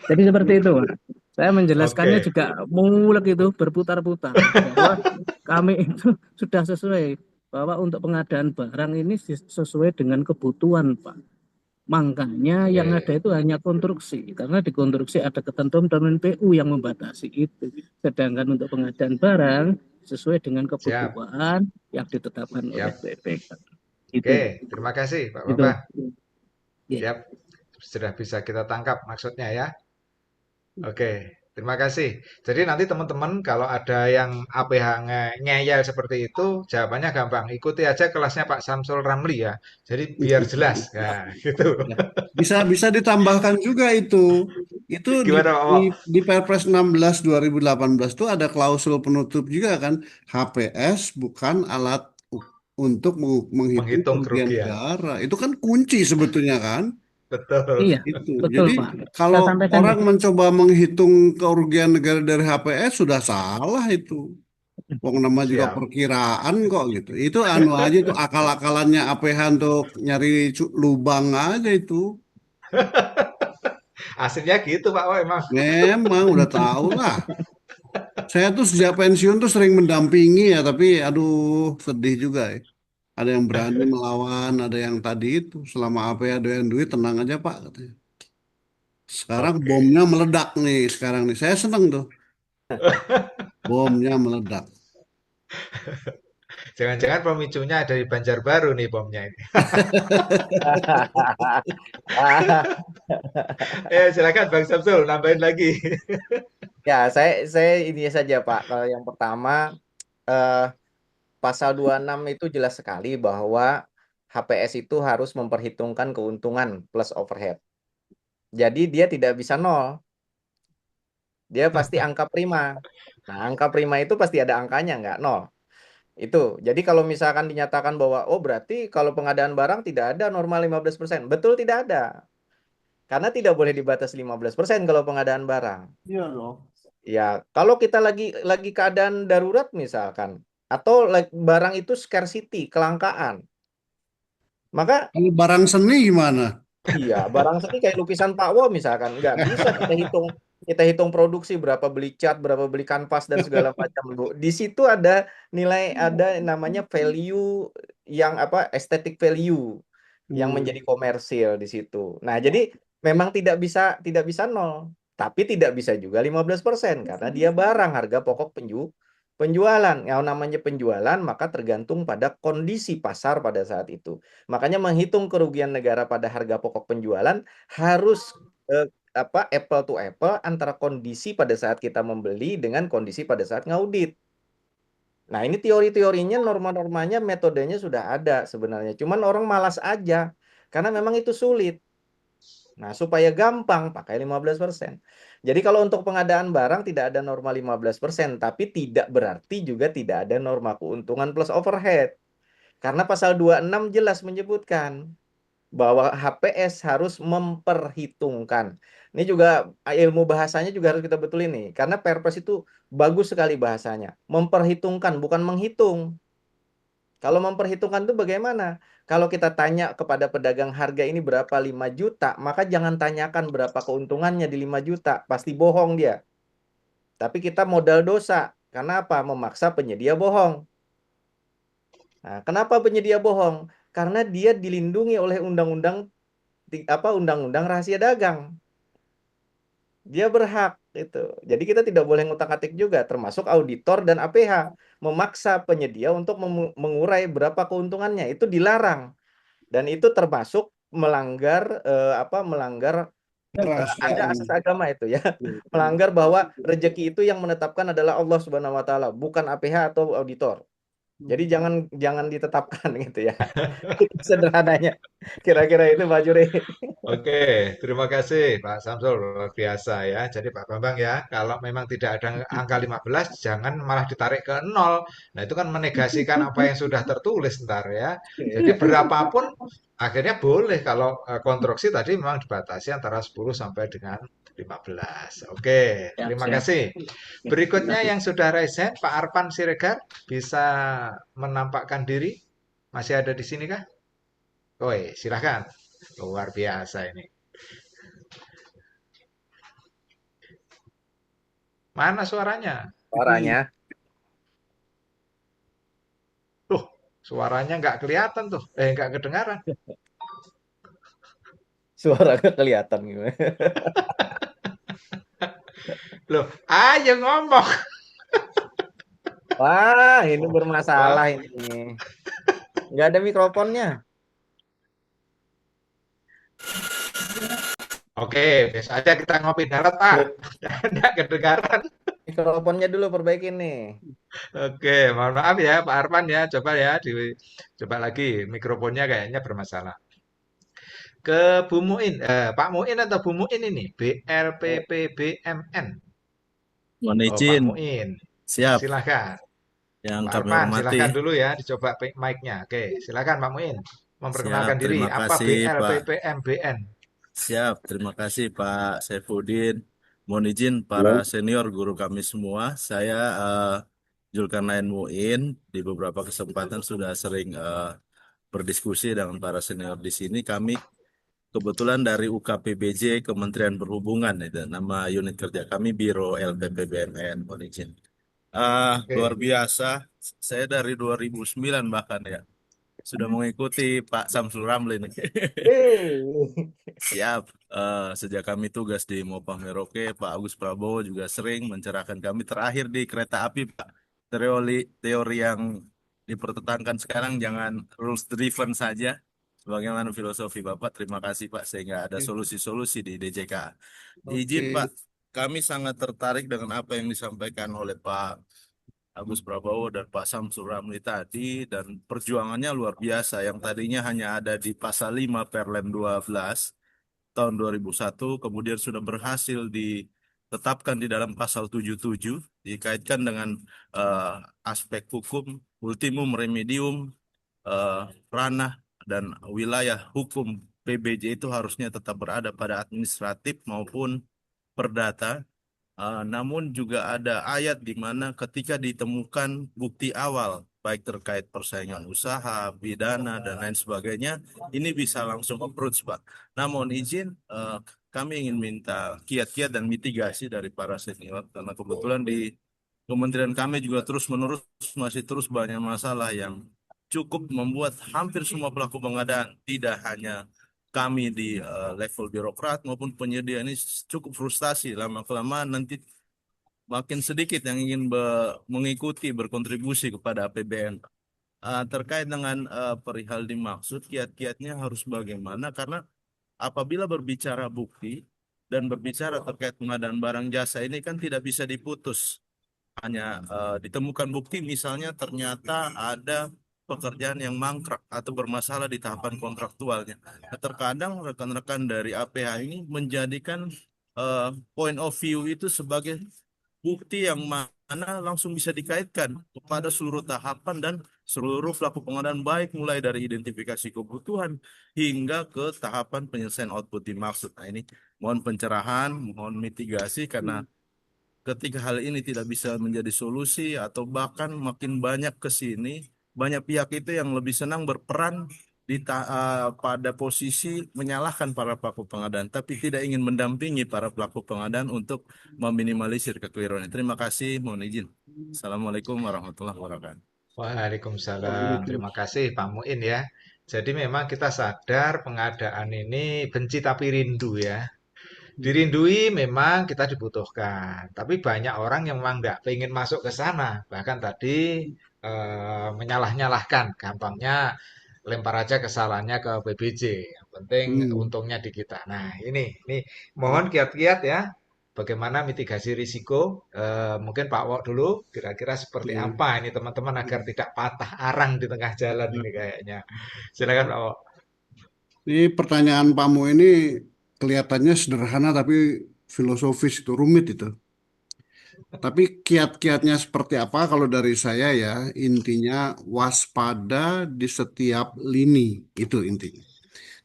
Jadi seperti itu, Pak. Saya menjelaskannya Oke. juga mulek itu berputar-putar bahwa kami itu sudah sesuai bahwa untuk pengadaan barang ini sesuai dengan kebutuhan, Pak. Makanya yang ada Oke. itu hanya konstruksi, karena di konstruksi ada ketentuan dan PU yang membatasi itu. Sedangkan untuk pengadaan barang sesuai dengan Siap. kebutuhan yang ditetapkan oleh Siap. BPK. Oke, Itu, terima kasih Pak itu. Bambang. Ya. Siap. Sudah bisa kita tangkap maksudnya ya. Oke, terima kasih. Jadi nanti teman-teman kalau ada yang APH ngeyel seperti itu, jawabannya gampang. Ikuti aja kelasnya Pak Samsul Ramli ya. Jadi biar jelas. Nah, gitu. Ya. Bisa ditambahkan juga itu. Itu Gimana Pak Mo? di Perpres 16 2018 itu ada klausul penutup juga kan. HPS bukan alat untuk menghitung Menghitung kerugian kerugian. negara. Itu kan kunci sebetulnya kan. Betul. Iya, Itu. betul Jadi Pak. Saya kalau sampaikan orang itu. mencoba menghitung kerugian negara dari HPS sudah salah itu. Wong nama juga Siap. perkiraan kok gitu. Itu anu aja itu akal-akalannya APH untuk nyari lubang aja itu. Aslinya gitu Pak Mo emang. Memang udah tahu lah. Saya tuh sejak pensiun tuh sering mendampingi ya, tapi aduh sedih juga ya. Ada yang berani melawan, ada yang tadi itu selama APH doyan duit tenang aja Pak katanya. Sekarang Oke. bomnya meledak nih sekarang nih. Saya seneng tuh. Bomnya meledak. Jangan-jangan pemicunya ada di Banjarbaru nih bomnya ini. Silakan Bang Samsul, nambahin lagi. Ya, saya ini saja Pak. Kalau yang pertama, eh, pasal 26 itu jelas sekali bahwa HPS itu harus memperhitungkan keuntungan plus overhead. Jadi dia tidak bisa nol, dia pasti angka prima. Nah, angka prima itu pasti ada angkanya, nggak nol. Itu. Jadi kalau misalkan dinyatakan bahwa, oh berarti kalau pengadaan barang tidak ada norma 15%. Betul tidak ada. Karena tidak boleh dibatasi 15% kalau pengadaan barang. Iya dong. Ya, kalau kita lagi keadaan darurat misalkan, atau barang itu scarcity, kelangkaan, maka Kalau barang seni gimana? iya, barang seni kayak lukisan Pak Wo misalkan, nggak bisa kita hitung produksi berapa beli cat, berapa beli kanvas dan segala macam, Bu. Di situ ada nilai, ada namanya value yang apa, aesthetic value yang menjadi komersil di situ. Nah, jadi memang tidak bisa nol, tapi tidak bisa juga 15% karena dia barang harga pokok penjualan. Yang namanya penjualan maka tergantung pada kondisi pasar pada saat itu. Makanya menghitung kerugian negara pada harga pokok penjualan harus apple to apple antara kondisi pada saat kita membeli dengan kondisi pada saat ngaudit. Nah, ini teori-teorinya, norma-normanya, metodenya sudah ada sebenarnya. Cuman orang malas aja karena memang itu sulit. Nah, supaya gampang pakai 15%. Jadi kalau untuk pengadaan barang tidak ada norma 15%, tapi tidak berarti juga tidak ada norma keuntungan plus overhead. Karena pasal 26 jelas menyebutkan bahwa HPS harus memperhitungkan. Ini juga ilmu bahasanya juga harus kita betul ini. Karena Perpres itu bagus sekali bahasanya. Memperhitungkan, bukan menghitung. Kalau memperhitungkan itu bagaimana? Kalau kita tanya kepada pedagang harga ini berapa 5 juta, maka jangan tanyakan berapa keuntungannya di 5 juta. Pasti bohong dia. Tapi kita modal dosa. Karena apa? Memaksa penyedia bohong. Nah, kenapa penyedia bohong? Karena dia dilindungi oleh undang-undang undang-undang rahasia dagang. Dia berhak itu. Jadi kita tidak boleh ngutak-atik juga, termasuk auditor dan APH memaksa penyedia untuk mengurai berapa keuntungannya. Itu dilarang. Dan itu termasuk melanggar melanggar ada Kerahasiaan. asas agama itu ya. Melanggar bahwa rezeki itu yang menetapkan adalah Allah Subhanahu wa taala, bukan APH atau auditor. Jadi jangan ditetapkan gitu ya. Itu sederhananya. Kira-kira itu Pak Juri. Oke, terima kasih Pak Samsul, luar biasa ya. Jadi Pak Bambang ya, kalau memang tidak ada angka 15, jangan malah ditarik ke nol. Nah, itu kan menegasikan apa yang sudah tertulis ntar ya. Jadi berapapun akhirnya boleh kalau konstruksi tadi memang dibatasi antara 10 sampai dengan 15. Oke, Ya, terima siap. kasih. Berikutnya yang sudah raise hand, Pak Arpan Siregar, bisa menampakkan diri? Masih ada di sini kah? Woi, silahkan. Luar biasa ini. Mana suaranya? Suaranya. Tuh, suaranya nggak kelihatan tuh. Nggak kedengaran. Suara kelihatan gitu. Loh, ayo ngomong. Wah, ini Wah, bermasalah ini. Nggak ada mikrofonnya. oke, biasa aja kita ngopi darat, Pak. Nggak kedengaran. Mikrofonnya dulu perbaikin nih. Oke, mohon maaf ya, Pak Arfan ya. Coba lagi. Mikrofonnya kayaknya bermasalah. Ke Bu Muin, Pak Muin atau Bu Muin ini? BLPPBMN. Mohon Oh, Pak izin, Muin. siap. Silakan. Yang Pak kami Arfan, hormati, silakan dulu ya, dicoba mic-nya. Oke, silakan Pak Muin. siap. Memperkenalkan diri, Terima apa kasih, Pak. BLPPMBN? Siap. Terima kasih, Pak Saifuddin. Mohon izin para senior guru kami semua. Saya Zulkarnain Muin di beberapa kesempatan sudah sering berdiskusi dengan para senior di sini. Kami kebetulan dari UKPBJ Kementerian Perhubungan itu nama unit kerja kami Biro LPPBMN. Mohon izin. Luar Oke. biasa. Saya dari 2009 bahkan ya. Sudah mengikuti Pak Samsul Ramli nih. Siap. Sejak kami tugas di Mopah Merauke, Pak Agus Prabowo juga sering mencerahkan kami terakhir di kereta api, Pak. Teori yang dipertentangkan sekarang jangan rules driven saja. Sebagaimana filosofi Bapak, terima kasih Pak, sehingga ada solusi-solusi di DJK. Izin Oke. Pak, kami sangat tertarik dengan apa yang disampaikan oleh Pak Agus Prabowo dan Pak Samsul Ramli tadi, dan perjuangannya luar biasa yang tadinya hanya ada di pasal 5 Perlem 12 tahun 2001, kemudian sudah berhasil ditetapkan di dalam pasal 77, dikaitkan dengan eh, aspek hukum, ultimum remedium, eh, ranah dan wilayah hukum PBJ itu harusnya tetap berada pada administratif maupun perdata. Namun juga ada ayat di mana ketika ditemukan bukti awal, baik terkait persaingan usaha, pidana, dan lain sebagainya, ini bisa langsung approach, Pak. Namun izin, kami ingin minta kiat-kiat dan mitigasi dari para senior, karena kebetulan di Kementerian kami juga terus-menerus masih terus banyak masalah yang cukup membuat hampir semua pelaku pengadaan, tidak hanya kami di level birokrat maupun penyedia, ini cukup frustasi. Lama-kelamaan nanti makin sedikit yang ingin mengikuti berkontribusi kepada APBN. Terkait dengan perihal dimaksud, kiat-kiatnya harus bagaimana? Karena apabila berbicara bukti dan berbicara terkait pengadaan barang jasa ini kan tidak bisa diputus. Hanya ditemukan bukti misalnya ternyata ada pekerjaan yang mangkrak atau bermasalah di tahapan kontraktualnya. Nah, terkadang rekan-rekan dari APH ini menjadikan point of view itu sebagai bukti yang mana langsung bisa dikaitkan kepada seluruh tahapan dan seluruh pelaku pengadaan, baik mulai dari identifikasi kebutuhan hingga ke tahapan penyelesaian output dimaksud. Nah, ini mohon pencerahan, mohon mitigasi, karena ketika hal ini tidak bisa menjadi solusi atau bahkan makin banyak ke sini, banyak pihak itu yang lebih senang berperan pada posisi menyalahkan para pelaku pengadaan, tapi tidak ingin mendampingi para pelaku pengadaan untuk meminimalisir kekeliruan. Terima kasih, mohon izin. Assalamualaikum warahmatullahi wabarakatuh. Waalaikumsalam. Terima kasih Pak Muin ya. Jadi memang kita sadar pengadaan ini benci tapi rindu ya. Dirindui memang kita dibutuhkan, tapi banyak orang yang memang nggak pengen masuk ke sana. Bahkan tadi menyalah-nyalahkan, gampangnya lempar aja kesalahannya ke PBJ. Yang penting Hmm. untungnya di kita. Nah, ini mohon kiat-kiat ya. Bagaimana mitigasi risiko? Mungkin Pak Wok dulu, kira-kira seperti Oke. apa ini teman-teman agar tidak patah arang di tengah jalan ini kayaknya. Silakan Pak Wok. Ini pertanyaan Pamu ini kelihatannya sederhana tapi filosofis itu rumit itu. Tapi kiat-kiatnya seperti apa kalau dari saya ya intinya waspada di setiap lini itu intinya.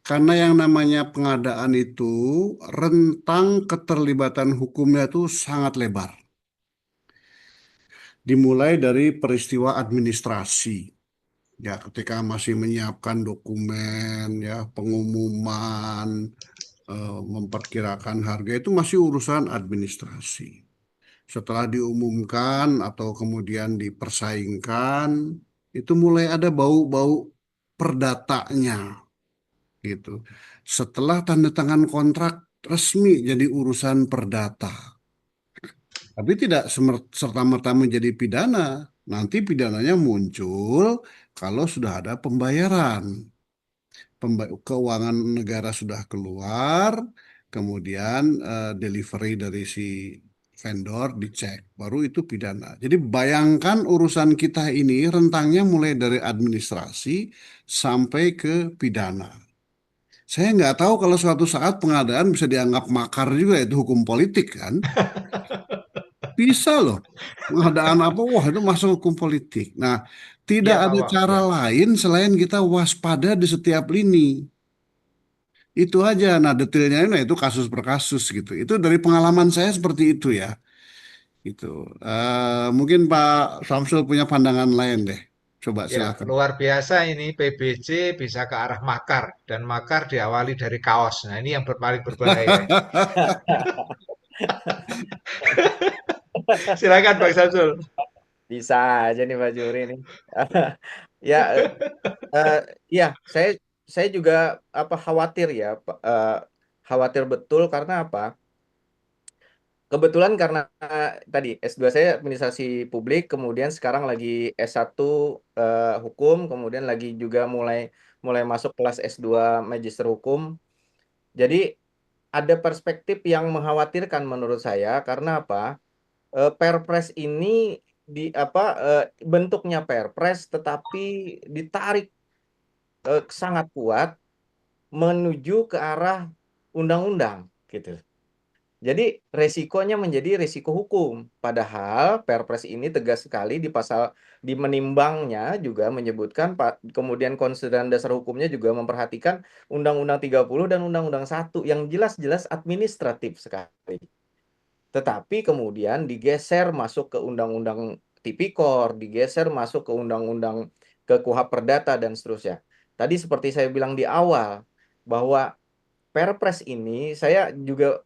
Karena yang namanya pengadaan itu rentang keterlibatan hukumnya itu sangat lebar. Dimulai dari peristiwa administrasi. Ya, ketika masih menyiapkan dokumen, ya, pengumuman, memperkirakan harga itu masih urusan administrasi. Setelah diumumkan atau kemudian dipersaingkan, itu mulai ada bau-bau perdatanya, gitu. Setelah tanda tangan kontrak resmi jadi urusan perdata, tapi tidak serta-merta menjadi pidana. Nanti pidananya muncul kalau sudah ada pembayaran. Keuangan negara sudah keluar, kemudian delivery dari si vendor dicek, baru itu pidana. Jadi bayangkan urusan kita ini rentangnya mulai dari administrasi sampai ke pidana. Saya nggak tahu kalau suatu saat pengadaan bisa dianggap makar juga, itu hukum politik kan? Bisa loh. Pengadaan apa? Wah, itu masuk hukum politik. Nah, tidak Iya Pak ada Wok, cara ya. lain selain kita waspada di setiap lini. Itu aja. Nah, detailnya nah, itu kasus per kasus gitu. Itu dari pengalaman saya seperti itu ya. Gitu. Mungkin Pak Samsul punya pandangan lain deh. Coba Ya, silakan. luar biasa ini PBJ bisa ke arah makar dan makar diawali dari kaos. Nah, ini yang paling berbahaya ini. Silakan Pak Samsul. Bisa aja nih Pak Juri nih. Ya, eh, ya saya juga khawatir ya, khawatir betul karena apa? Kebetulan karena tadi S2 saya administrasi publik, kemudian sekarang lagi S1 hukum, kemudian lagi juga mulai mulai masuk kelas S2 magister hukum. Jadi ada perspektif yang mengkhawatirkan menurut saya karena apa? Perpres ini di apa bentuknya perpres tetapi ditarik sangat kuat menuju ke arah undang-undang gitu. Jadi resikonya menjadi resiko hukum. Padahal Perpres ini tegas sekali di pasal di menimbangnya juga menyebutkan kemudian konsideran dasar hukumnya juga memperhatikan Undang-Undang 30 dan Undang-Undang 1 yang jelas-jelas administratif sekali. Tetapi kemudian digeser masuk ke Undang-Undang Tipikor, digeser masuk ke Undang-Undang ke KUHP Perdata dan seterusnya. Tadi seperti saya bilang di awal bahwa Perpres ini saya juga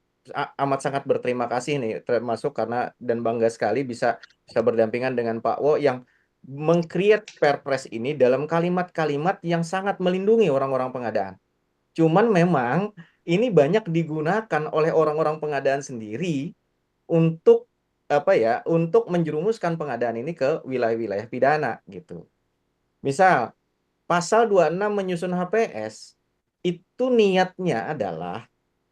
amat sangat berterima kasih nih, termasuk karena dan bangga sekali bisa berdampingan dengan Pak Wo yang mengcreate Perpres ini dalam kalimat-kalimat yang sangat melindungi orang-orang pengadaan. Cuman memang ini banyak digunakan oleh orang-orang pengadaan sendiri untuk apa ya, untuk menjerumuskan pengadaan ini ke wilayah-wilayah pidana gitu. Misal pasal 26 menyusun HPS itu niatnya adalah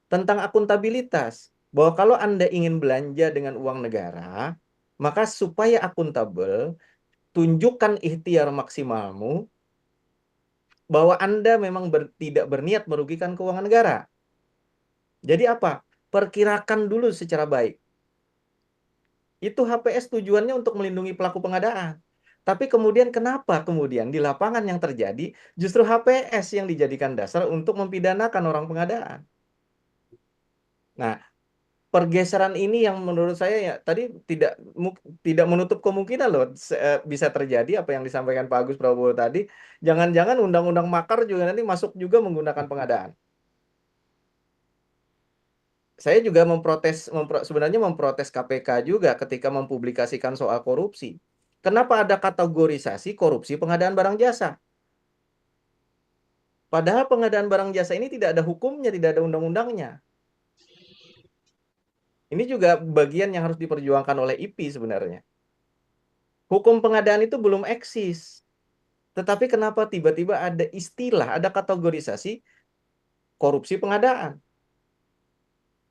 tentang akuntabilitas. Bahwa kalau Anda ingin belanja dengan uang negara, maka supaya akuntabel, tunjukkan ikhtiar maksimalmu bahwa Anda memang tidak berniat merugikan keuangan negara. Jadi apa? Perkirakan dulu secara baik. Itu HPS tujuannya untuk melindungi pelaku pengadaan. Tapi kemudian kenapa kemudian di lapangan yang terjadi justru HPS yang dijadikan dasar untuk mempidanakan orang pengadaan? Nah, pergeseran ini yang menurut saya ya tadi tidak menutup kemungkinan loh bisa terjadi apa yang disampaikan Pak Agus Prabowo tadi. Jangan-jangan undang-undang makar juga nanti masuk juga menggunakan pengadaan. Saya juga sebenarnya memprotes KPK juga ketika mempublikasikan soal korupsi. Kenapa ada kategorisasi korupsi pengadaan barang jasa? Padahal pengadaan barang jasa ini tidak ada hukumnya, tidak ada undang-undangnya. Ini juga bagian yang harus diperjuangkan oleh IP sebenarnya. Hukum pengadaan itu belum eksis. Tetapi kenapa tiba-tiba ada istilah, ada kategorisasi korupsi pengadaan?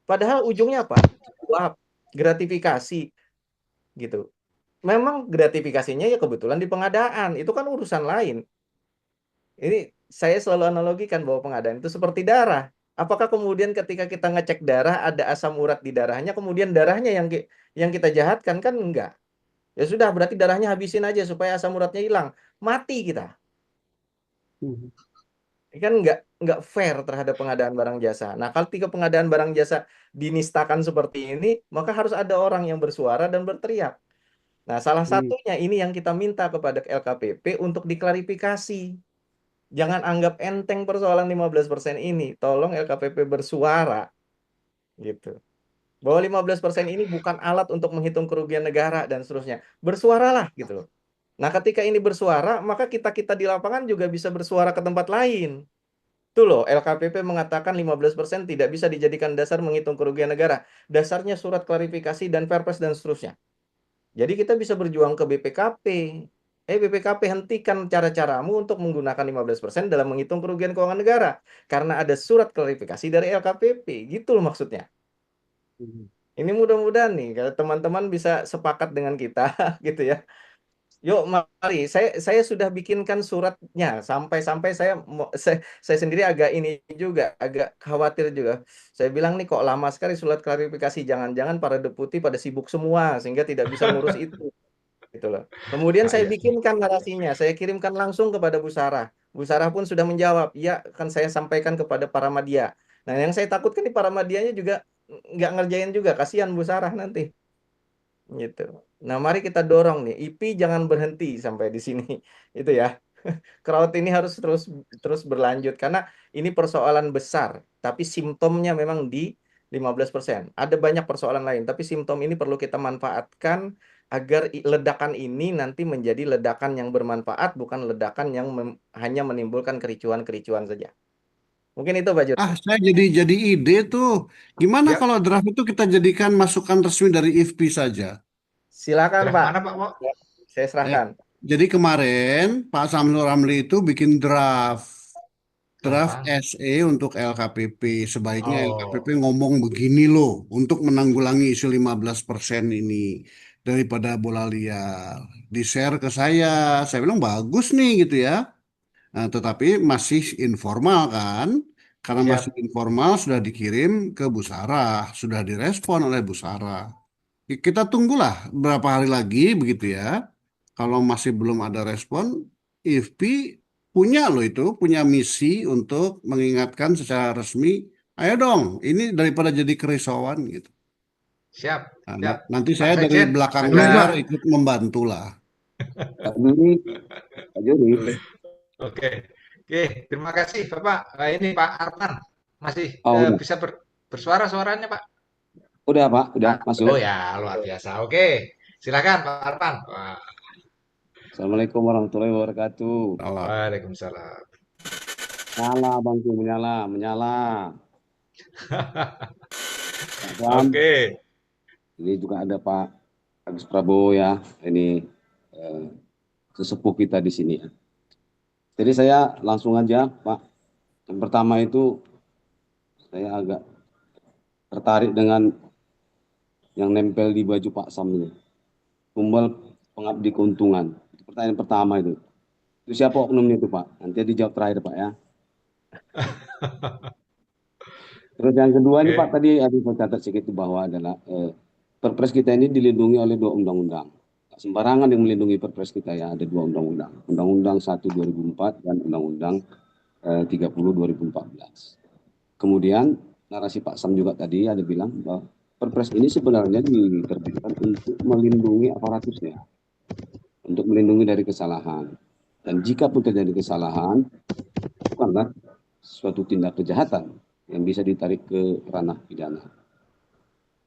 Padahal ujungnya apa? Suap, gratifikasi, gitu. Memang gratifikasinya ya kebetulan di pengadaan, itu kan urusan lain. Ini saya selalu analogikan bahwa pengadaan itu seperti darah. Apakah kemudian ketika kita ngecek darah ada asam urat di darahnya, kemudian darahnya yang kita jahatkan? Kan enggak. Ya sudah, berarti darahnya habisin aja supaya asam uratnya hilang. Mati kita. Ini kan nggak fair terhadap pengadaan barang jasa. Nah, kalau ketika pengadaan barang jasa dinistakan seperti ini, maka harus ada orang yang bersuara dan berteriak. Nah, salah satunya ini yang kita minta kepada LKPP untuk diklarifikasi. Jangan anggap enteng persoalan 15% ini. Tolong LKPP bersuara. Gitu. Bahwa 15% ini bukan alat untuk menghitung kerugian negara dan seterusnya. Bersuaralah gitu loh. Nah, ketika ini bersuara, maka kita-kita di lapangan juga bisa bersuara ke tempat lain. Itu loh, LKPP mengatakan 15% tidak bisa dijadikan dasar menghitung kerugian negara. Dasarnya surat klarifikasi dan perpres dan seterusnya. Jadi kita bisa berjuang ke BPKP. BPKP hentikan cara-caramu untuk menggunakan 15% dalam menghitung kerugian keuangan negara. Karena ada surat klarifikasi dari LKPP. Gitu loh maksudnya. Ini mudah-mudahan nih, kalau teman-teman bisa sepakat dengan kita gitu ya. Yuk, mari. Saya sudah bikinkan suratnya sampai saya sendiri agak ini juga, agak khawatir juga. Saya bilang nih kok lama sekali surat klarifikasi. Jangan-jangan para deputi pada sibuk semua sehingga tidak bisa ngurus itu, gitu loh. Kemudian saya Iya. bikinkan narasinya, saya kirimkan langsung kepada Bu Sarah. Bu Sarah pun sudah menjawab, ya kan saya sampaikan kepada para media. Nah, yang saya takutkan di para medianya juga nggak ngerjain juga, kasihan Bu Sarah nanti. Gitu. Nah, mari kita dorong nih, IP jangan berhenti sampai di sini. Itu ya. Crowd ini harus terus terus berlanjut karena ini persoalan besar, tapi simptomnya memang di 15%. Ada banyak persoalan lain, tapi simptom ini perlu kita manfaatkan agar ledakan ini nanti menjadi ledakan yang bermanfaat, bukan ledakan yang hanya menimbulkan kericuan-kericuan saja. Mungkin itu Pak Jul. Saya jadi ide tuh. Gimana Ya, kalau draft itu kita jadikan masukan resmi dari IFPI saja? Silakan draft Pak. mana Pak? Mo? Saya Eh, serahkan. jadi kemarin Pak Samsul Ramli itu bikin draft Tentang. SE untuk LKPP. Sebaiknya LKPP Oh, ngomong begini loh untuk menanggulangi isu 15% ini daripada bola liar. Di-share ke saya. Saya bilang bagus nih gitu ya. Nah, tetapi masih informal kan? Karena masih siap. informal sudah dikirim ke Bu Sarah, sudah direspon oleh Bu Sarah. Kita tunggulah berapa hari lagi begitu ya. Kalau masih belum ada respon, IFPI punya loh itu, punya misi untuk mengingatkan secara resmi, ayo dong, ini daripada jadi kerisauan gitu. Siap. Nah, Siap. nanti Pak saya dari Sekjen, belakang ada. Boleh, layar Pak. ikut membantu lah. Pak Juri, Pak Juri. Boleh. Oke. Oke, terima kasih Bapak. Ini Pak Arman masih Oh udah, bisa bersuara suaranya Pak. udah Pak, udah Ah, masuk. oh ya, luar biasa. Oke, silakan Pak Arman. Wah, Assalamualaikum warahmatullahi wabarakatuh. Kalau Waalaikumsalam. Nyala bangku, menyala, menyala. Pak Sam, Oke. ini juga ada Pak Agus Prabowo ya. Ini eh, sesepuh kita di sini ya. Jadi saya langsung aja Pak. Yang pertama itu saya agak tertarik dengan yang nempel di baju Pak Sam ini. Tumbal pengabdi keuntungan. Itu pertanyaan pertama itu. Itu siapa oknumnya itu Pak? Nanti dijawab terakhir Pak ya. Terus yang kedua ini Pak Oke. tadi ada saya catat sedikit bahwa adalah Perpres kita ini dilindungi oleh dua undang-undang. Tak sembarangan yang melindungi Perpres kita ya, ada dua undang-undang. Undang-Undang 1 2004 dan Undang-Undang 30 2014. Kemudian narasi Pak Sam juga tadi ada bilang bahwa Perpres ini sebenarnya diterbitkan untuk melindungi aparatusnya, untuk melindungi dari kesalahan. Dan jika pun terjadi kesalahan, bukanlah suatu tindak kejahatan yang bisa ditarik ke ranah pidana.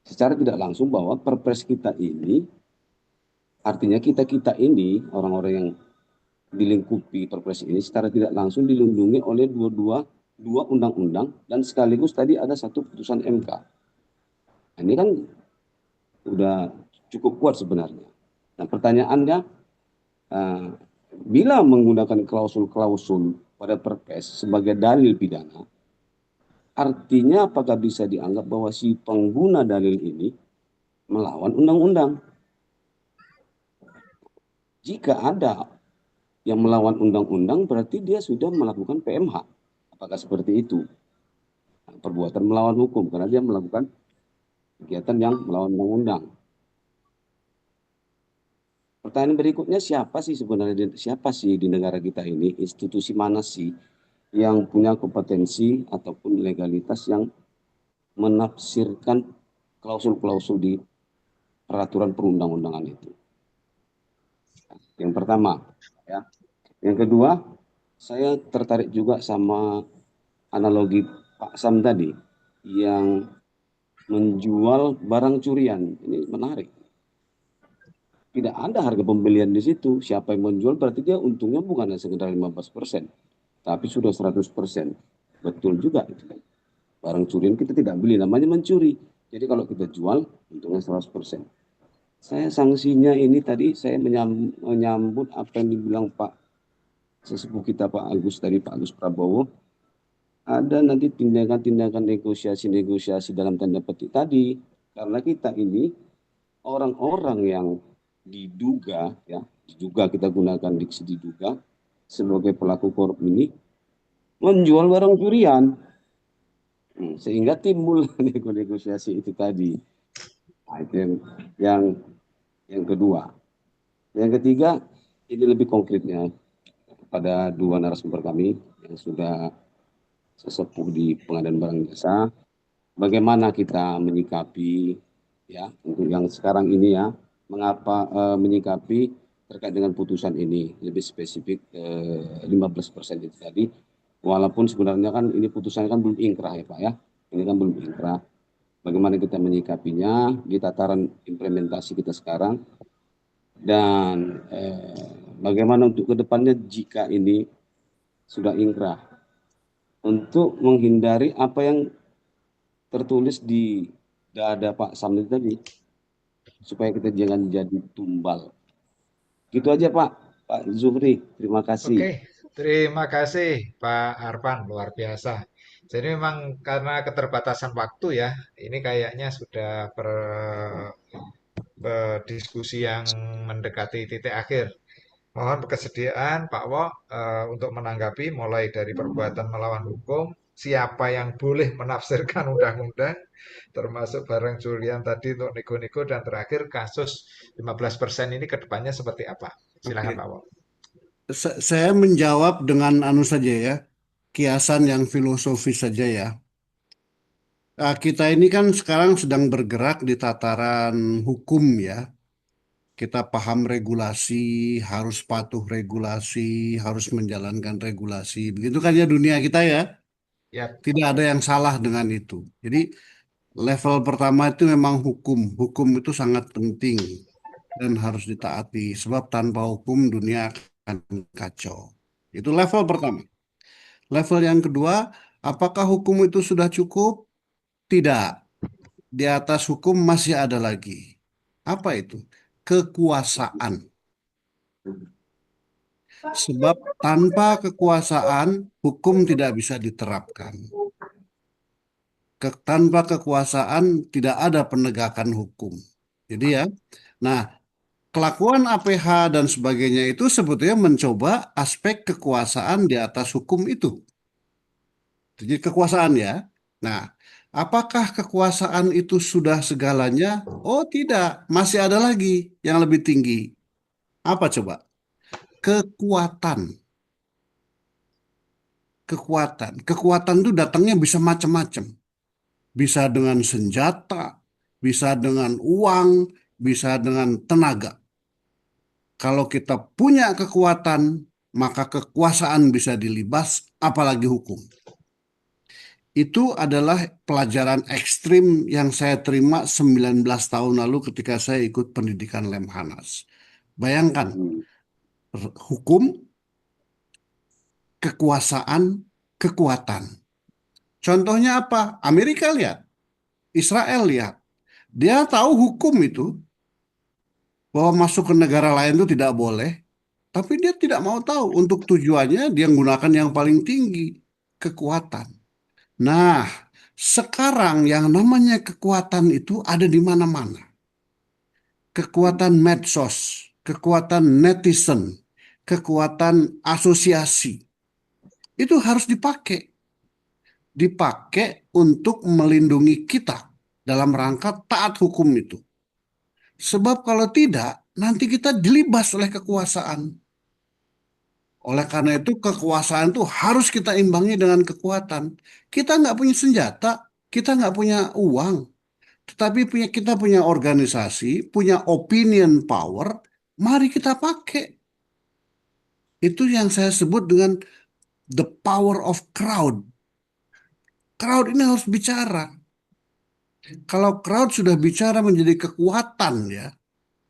Secara tidak langsung bahwa Perpres kita ini, artinya kita-kita ini, orang-orang yang dilingkupi Perpres ini secara tidak langsung dilindungi oleh dua undang-undang dan sekaligus tadi ada satu putusan MK. Ini kan udah cukup kuat sebenarnya. Nah pertanyaannya, bila menggunakan klausul-klausul pada Perpres sebagai dalil pidana, artinya apakah bisa dianggap bahwa si pengguna dalil ini melawan undang-undang? Jika ada yang melawan undang-undang, berarti dia sudah melakukan PMH. Apakah seperti itu? Perbuatan melawan hukum, karena dia melakukan kegiatan yang melawan undang-undang. Pertanyaan berikutnya, siapa sih sebenarnya, siapa sih di negara kita ini, institusi mana sih yang punya kompetensi ataupun legalitas yang menafsirkan klausul-klausul di peraturan perundang-undangan itu? Yang pertama, ya. Yang kedua, saya tertarik juga sama analogi Pak Sam tadi yang menjual barang curian. Ini menarik. Tidak ada harga pembelian di situ. Siapa yang menjual berarti dia untungnya bukan hanya sekedar 15%, tapi sudah 100%. Betul juga itu kan. Barang curian kita tidak beli, namanya mencuri. Jadi kalau kita jual, untungnya 100%. Saya sanksinya ini tadi saya menyambut apa yang dibilang Pak sesepuh kita Pak Agus tadi, Pak Agus Prabowo. Ada nanti tindakan-tindakan negosiasi dalam tanda petik tadi. Karena kita ini orang-orang yang diduga, ya, diduga kita gunakan diksi diduga sebagai pelaku korup ini menjual barang curian. Sehingga timbul negosiasi itu tadi. Nah, itu yang kedua. Yang ketiga, ini lebih konkretnya pada dua narasumber kami yang sudah sesepuh di Pengadilan Barang Jasa. Bagaimana kita menyikapi ya untuk yang sekarang ini ya, mengapa menyikapi terkait dengan putusan ini, lebih spesifik 15% itu tadi, walaupun sebenarnya kan ini putusannya kan belum ingkrah ya Pak ya, ini kan belum ingkrah. Bagaimana kita menyikapinya di tataran implementasi kita sekarang, dan bagaimana untuk kedepannya jika ini sudah ingkrah. untuk menghindari apa yang tertulis di dada Pak Samit tadi, supaya kita jangan jadi tumbal. Gitu aja Pak. Pak Zuhri, terima kasih. Oke, terima kasih Pak Arfan, luar biasa. Jadi memang karena keterbatasan waktu ya, ini kayaknya sudah berdiskusi yang mendekati titik akhir. Mohon kesediaan Pak Wo untuk menanggapi mulai dari perbuatan melawan hukum, siapa yang boleh menafsirkan undang-undang, termasuk barang curian tadi untuk nego-nego, dan terakhir kasus 15% ini ke depannya seperti apa. Silakan Oke. Pak Wo. Saya menjawab dengan anu saja ya, kiasan yang filosofis saja ya. Kita ini kan sekarang sedang bergerak di tataran hukum ya. Kita paham regulasi, harus patuh regulasi, harus menjalankan regulasi. Begitu kan ya dunia kita ya. Ya, Tidak ada yang salah dengan itu. Jadi level pertama itu memang hukum. Hukum itu sangat penting dan harus ditaati. Sebab tanpa hukum dunia akan kacau. Itu level pertama. Level yang kedua, apakah hukum itu sudah cukup? Tidak. Di atas hukum masih ada lagi. Apa itu? Kekuasaan. Sebab tanpa kekuasaan, hukum tidak bisa diterapkan. Tanpa kekuasaan, tidak ada penegakan hukum. Jadi ya, nah kelakuan APH dan sebagainya itu sebetulnya mencoba aspek kekuasaan di atas hukum itu. Jadi kekuasaan ya. Nah, apakah kekuasaan itu sudah segalanya? Oh tidak, masih ada lagi yang lebih tinggi. Apa coba? Kekuatan. Kekuatan. Kekuatan itu datangnya bisa macam-macam. Bisa dengan senjata, bisa dengan uang, bisa dengan tenaga. Kalau kita punya kekuatan, maka kekuasaan bisa dilibas, apalagi hukum. Itu adalah pelajaran ekstrim yang saya terima 19 tahun lalu ketika saya ikut pendidikan Lemhanas. Bayangkan, hukum, kekuasaan, kekuatan. Contohnya apa? Amerika lihat, Israel lihat. Dia tahu hukum itu, bahwa masuk ke negara lain itu tidak boleh, tapi dia tidak mau tahu. Untuk tujuannya dia menggunakan yang paling tinggi, kekuatan. Nah, sekarang yang namanya kekuatan itu ada di mana-mana. Kekuatan medsos, kekuatan netizen, kekuatan asosiasi. Itu harus dipakai. Dipakai untuk melindungi kita dalam rangka taat hukum itu. Sebab kalau tidak, nanti kita dilibas oleh kekuasaan. Oleh karena itu kekuasaan itu harus kita imbangi dengan kekuatan. Kita nggak punya senjata, kita nggak punya uang, tetapi kita punya organisasi, punya opinion power, mari kita pakai. Itu yang saya sebut dengan the power of crowd. Crowd ini harus bicara. Kalau crowd sudah bicara menjadi kekuatan ya,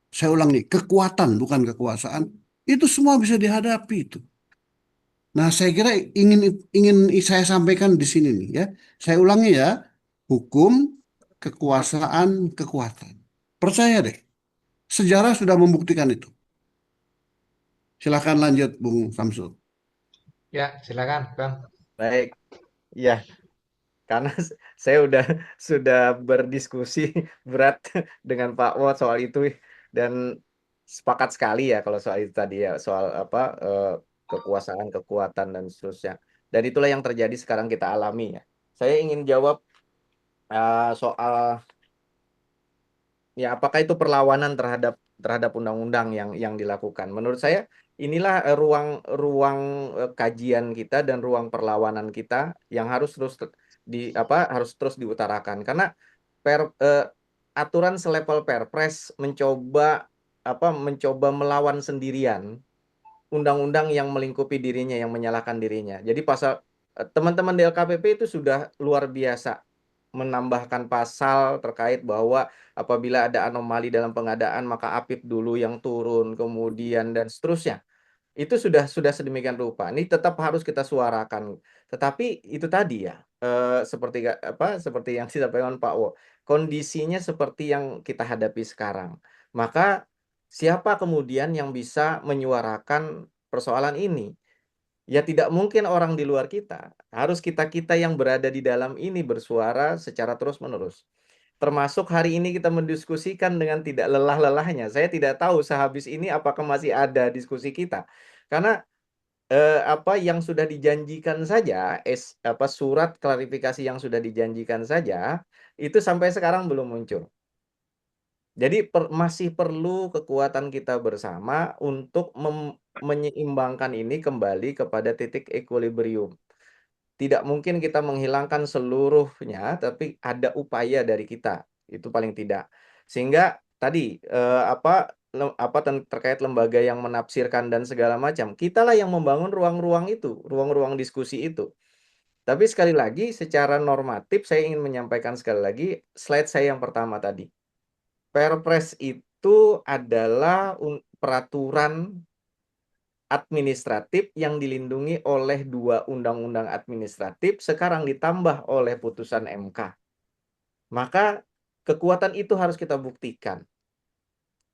saya ulangi, kekuatan bukan kekuasaan, itu semua bisa dihadapi itu. Nah, saya kira ingin saya sampaikan di sini nih ya. Saya ulangi ya, hukum, kekuasaan, kekuatan. Percaya deh, sejarah sudah membuktikan itu. Silakan lanjut, Bung Samsul. ya silakan Bang. Baik, ya, karena saya sudah berdiskusi berat dengan Pak Wot soal itu dan sepakat sekali ya kalau soal itu tadi ya, soal apa kekuasaan, kekuatan dan seterusnya. Dan itulah yang terjadi sekarang kita alami ya. Saya ingin jawab soal ya apakah itu perlawanan terhadap undang-undang yang dilakukan. Menurut saya inilah ruang kajian kita dan ruang perlawanan kita yang harus terus diutarakan, karena aturan selevel Perpres mencoba melawan sendirian undang-undang yang melingkupi dirinya, yang menyalahkan dirinya. Jadi teman-teman di LKPP itu sudah luar biasa menambahkan pasal terkait bahwa apabila ada anomali dalam pengadaan maka APIP dulu yang turun, kemudian dan seterusnya. Itu sudah sedemikian rupa. Ini tetap harus kita suarakan. Tetapi itu tadi ya, seperti yang disampaikan Pak Wo, kondisinya seperti yang kita hadapi sekarang. Maka siapa kemudian yang bisa menyuarakan persoalan ini? Ya tidak mungkin orang di luar kita, harus kita-kita yang berada di dalam ini bersuara secara terus-menerus. Termasuk hari ini kita mendiskusikan dengan tidak lelah-lelahnya. Saya tidak tahu sehabis ini apakah masih ada diskusi kita. Karena apa yang sudah dijanjikan saja, surat klarifikasi yang sudah dijanjikan saja, itu sampai sekarang belum muncul. Jadi masih perlu kekuatan kita bersama untuk menyeimbangkan ini kembali kepada titik equilibrium. Tidak mungkin kita menghilangkan seluruhnya, tapi ada upaya dari kita, itu paling tidak. Sehingga tadi terkait lembaga yang menafsirkan dan segala macam, kitalah yang membangun ruang-ruang itu, ruang-ruang diskusi itu. Tapi sekali lagi, secara normatif saya ingin menyampaikan sekali lagi slide saya yang pertama tadi. Perpres itu adalah peraturan administratif yang dilindungi oleh 2 undang-undang administratif, sekarang ditambah oleh putusan MK. Maka kekuatan itu harus kita buktikan.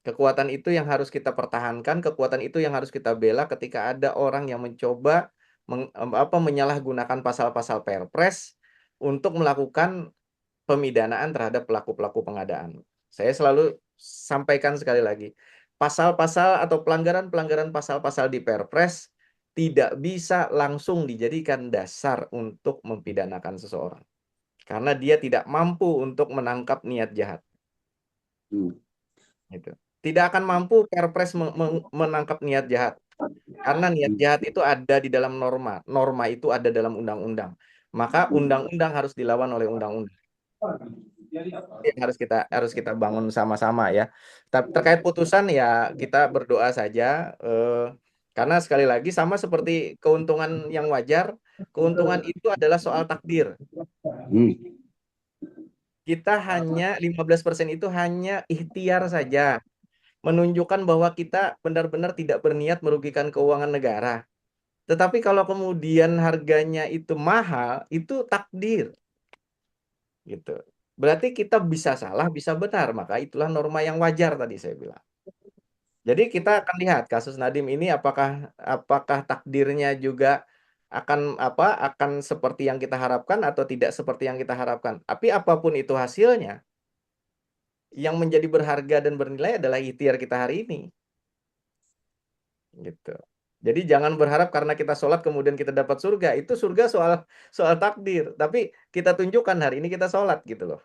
Kekuatan itu yang harus kita pertahankan, kekuatan itu yang harus kita bela ketika ada orang yang mencoba menyalahgunakan pasal-pasal Perpres untuk melakukan pemidanaan terhadap pelaku-pelaku pengadaan. Saya selalu sampaikan sekali lagi, pasal-pasal atau pelanggaran-pelanggaran pasal-pasal di Perpres tidak bisa langsung dijadikan dasar untuk mempidanakan seseorang. Karena dia tidak mampu untuk menangkap niat jahat. Gitu. Tidak akan mampu Perpres menangkap niat jahat. Karena niat jahat itu ada di dalam norma. Norma itu ada dalam undang-undang. Maka undang-undang harus dilawan oleh undang-undang. Yang harus kita bangun sama-sama ya. Terkait putusan ya kita berdoa saja. Karena sekali lagi sama seperti keuntungan yang wajar, keuntungan itu adalah soal takdir. Kita hanya 15% itu hanya ikhtiar saja. Menunjukkan bahwa kita benar-benar tidak berniat merugikan keuangan negara. Tetapi kalau kemudian harganya itu mahal, itu takdir. Gitu. Berarti kita bisa salah, bisa benar. Maka itulah norma yang wajar tadi saya bilang. Jadi kita akan lihat kasus Nadiem ini apakah takdirnya juga akan seperti yang kita harapkan atau tidak seperti yang kita harapkan. Tapi apapun itu hasilnya, yang menjadi berharga dan bernilai adalah ikhtiar kita hari ini. Gitu. Jadi jangan berharap karena kita sholat kemudian kita dapat surga. Itu surga soal takdir. Tapi kita tunjukkan hari ini kita sholat gitu loh.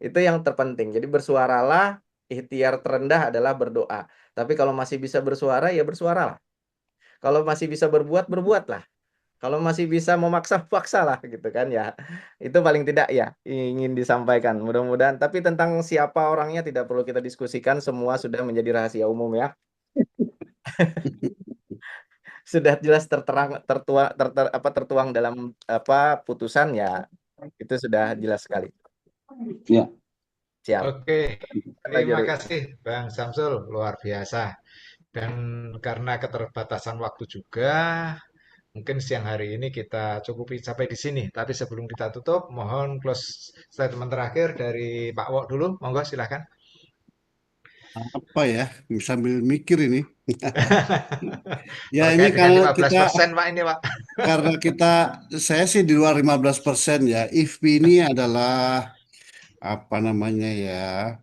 Itu yang terpenting. Jadi bersuaralah, ikhtiar terendah adalah berdoa. Tapi kalau masih bisa bersuara, ya bersuaralah. Kalau masih bisa berbuat, berbuatlah. Kalau masih bisa memaksa, paksalah gitu kan ya. Itu paling tidak ya ingin disampaikan. Mudah-mudahan. Tapi tentang siapa orangnya tidak perlu kita diskusikan. Semua sudah menjadi rahasia umum ya. Sudah jelas tertuang dalam putusan ya. Itu sudah jelas sekali. Ya. Siap. Oke, terima kasih Bang Samsul, luar biasa. Dan karena keterbatasan waktu juga, mungkin siang hari ini kita cukupi sampai di sini. Tapi sebelum kita tutup, mohon close statement terakhir dari Pak Wok dulu. Monggo silahkan. Apa ya? Sambil mikir ini. Ya Terkait ini dengan karena kita 15% Pak ini Pak. karena saya sih di luar 15% ya. IFPI ini adalah apa namanya ya,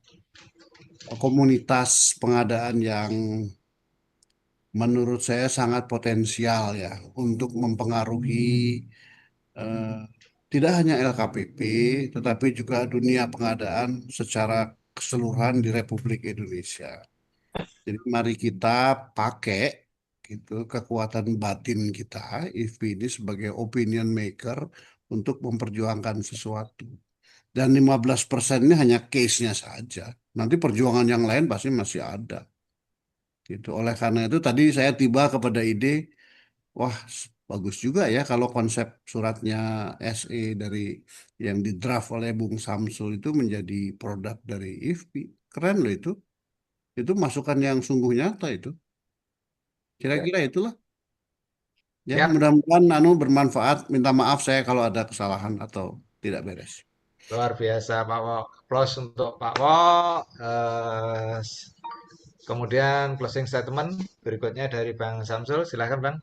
komunitas pengadaan yang menurut saya sangat potensial ya untuk mempengaruhi eh, tidak hanya LKPP tetapi juga dunia pengadaan secara keseluruhan di Republik Indonesia. Jadi mari kita pakai gitu kekuatan batin kita IFPI ini sebagai opinion maker untuk memperjuangkan sesuatu. Dan 15% ini hanya case-nya saja. Nanti perjuangan yang lain pasti masih ada. Gitu. Oleh karena itu tadi saya tiba kepada ide, wah bagus juga ya kalau konsep suratnya SE dari yang di draft oleh Bung Samsul itu menjadi produk dari IFPI. Keren loh itu. Itu masukan yang sungguh nyata itu. Ya. Kira-kira itulah. Ya, Siap, mudah-mudahan bermanfaat. Minta maaf saya kalau ada kesalahan atau tidak beres. luar biasa Pak Wo. Close untuk Pak Wo. Kemudian closing statement berikutnya dari Bang Samsul. Silahkan Bang.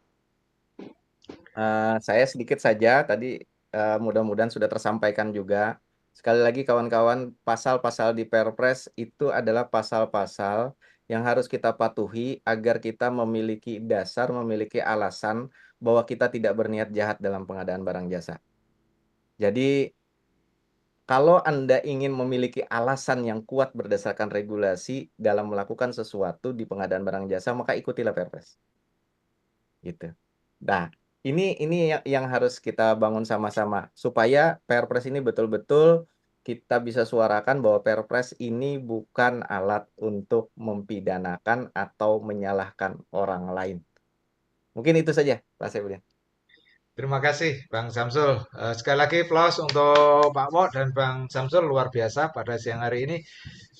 Saya sedikit saja tadi, mudah-mudahan sudah tersampaikan juga. Sekali lagi kawan-kawan, pasal-pasal di Perpres itu adalah pasal-pasal yang harus kita patuhi agar kita memiliki dasar, memiliki alasan bahwa kita tidak berniat jahat dalam pengadaan barang jasa. Jadi kalau Anda ingin memiliki alasan yang kuat berdasarkan regulasi dalam melakukan sesuatu di pengadaan barang jasa, maka ikutilah Perpres. Gitu. Nah, ini yang harus kita bangun sama-sama supaya Perpres ini betul-betul kita bisa suarakan bahwa Perpres ini bukan alat untuk mempidanakan atau menyalahkan orang lain. Mungkin itu saja, Pak Septian. Terima kasih Bang Samsul. Sekali lagi plus untuk Pak Wo dan Bang Samsul luar biasa pada siang hari ini.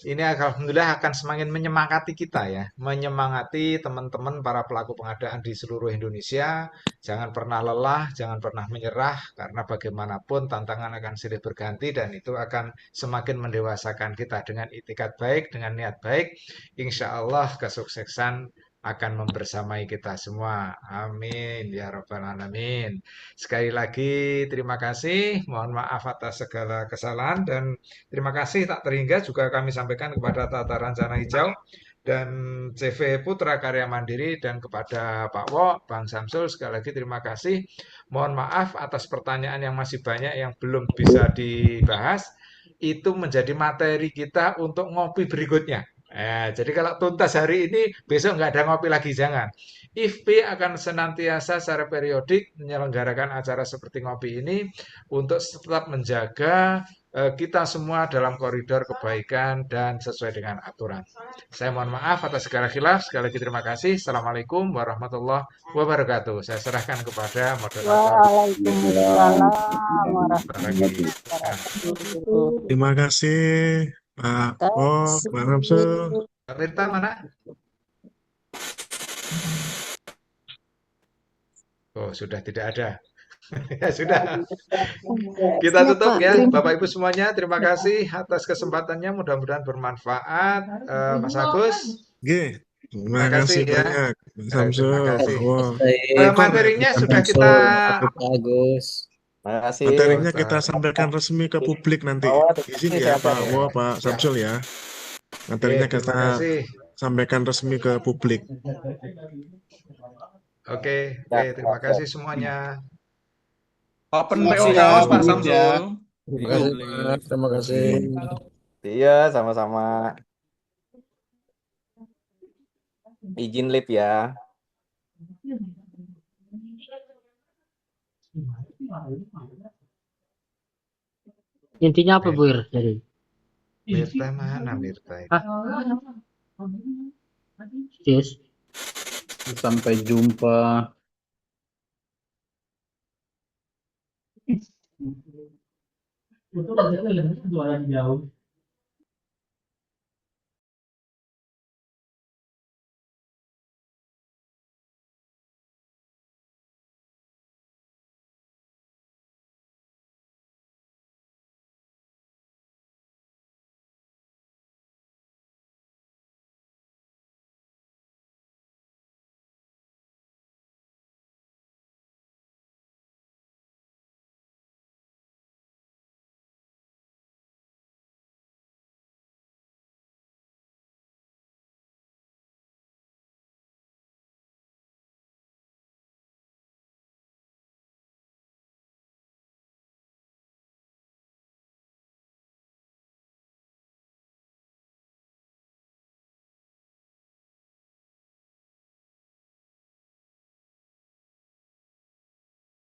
Ini alhamdulillah akan semakin menyemangati kita ya, menyemangati teman-teman para pelaku pengadaan di seluruh Indonesia. Jangan pernah lelah, jangan pernah menyerah, karena bagaimanapun tantangan akan silih berganti dan itu akan semakin mendewasakan kita dengan itikat baik, dengan niat baik. Insya Allah kesuksesan akan membersamai kita semua. Amin ya Rabbal Alamin. Sekali lagi terima kasih. Mohon maaf atas segala kesalahan dan terima kasih tak terhingga juga kami sampaikan kepada Tata Rencana Hijau dan CV Putra Karya Mandiri dan kepada Pak Wo, Bang Samsul sekali lagi terima kasih. Mohon maaf atas pertanyaan yang masih banyak yang belum bisa dibahas. Itu menjadi materi kita untuk ngopi berikutnya. Jadi kalau tuntas hari ini, besok nggak ada ngopi lagi, jangan. IFP akan senantiasa secara periodik menyelenggarakan acara seperti ngopi ini untuk tetap menjaga kita semua dalam koridor kebaikan dan sesuai dengan aturan. Saya mohon maaf atas segala khilaf. Sekali lagi terima kasih. Assalamualaikum warahmatullahi wabarakatuh. Saya serahkan kepada moderator. Waalaikumsalam Lagi. warahmatullahi wabarakatuh. Terima kasih Pak Wok, Pak Samsul. Kasih. Rita mana? Oh, sudah tidak ada. Ya sudah. Kita Siap, tutup Pak. ya, Terima Bapak Ibu semuanya. Terima kasih atas kesempatannya. Mudah-mudahan bermanfaat. Mas Agus, G. Terima terima kasih kasih ya. banyak Pak Terima Samsul, Pak kasih. Wok. Baik, Rekor ya Materinya kita sudah Samsul. kita Pak Agus. Terima kasih. Materinya kita sampaikan resmi ke publik nanti. Bahwa terima Izin kasih ya sehat-sehat Pak ya. Wok, Pak siap. Samsul ya. Oke, Materinya terima kita kasih. sampaikan resmi ke publik. Oke, terima kasih semuanya. Open Terima PO kasih terus ya, Pak pamit ya. Samsul. Terima kasih, Pak. Terima kasih. Iya, sama-sama. Izin lip ya. Intinya apa, Bu Ir? Jadi, Mirta mana Mirta? Yes. Sampai jumpa. Itu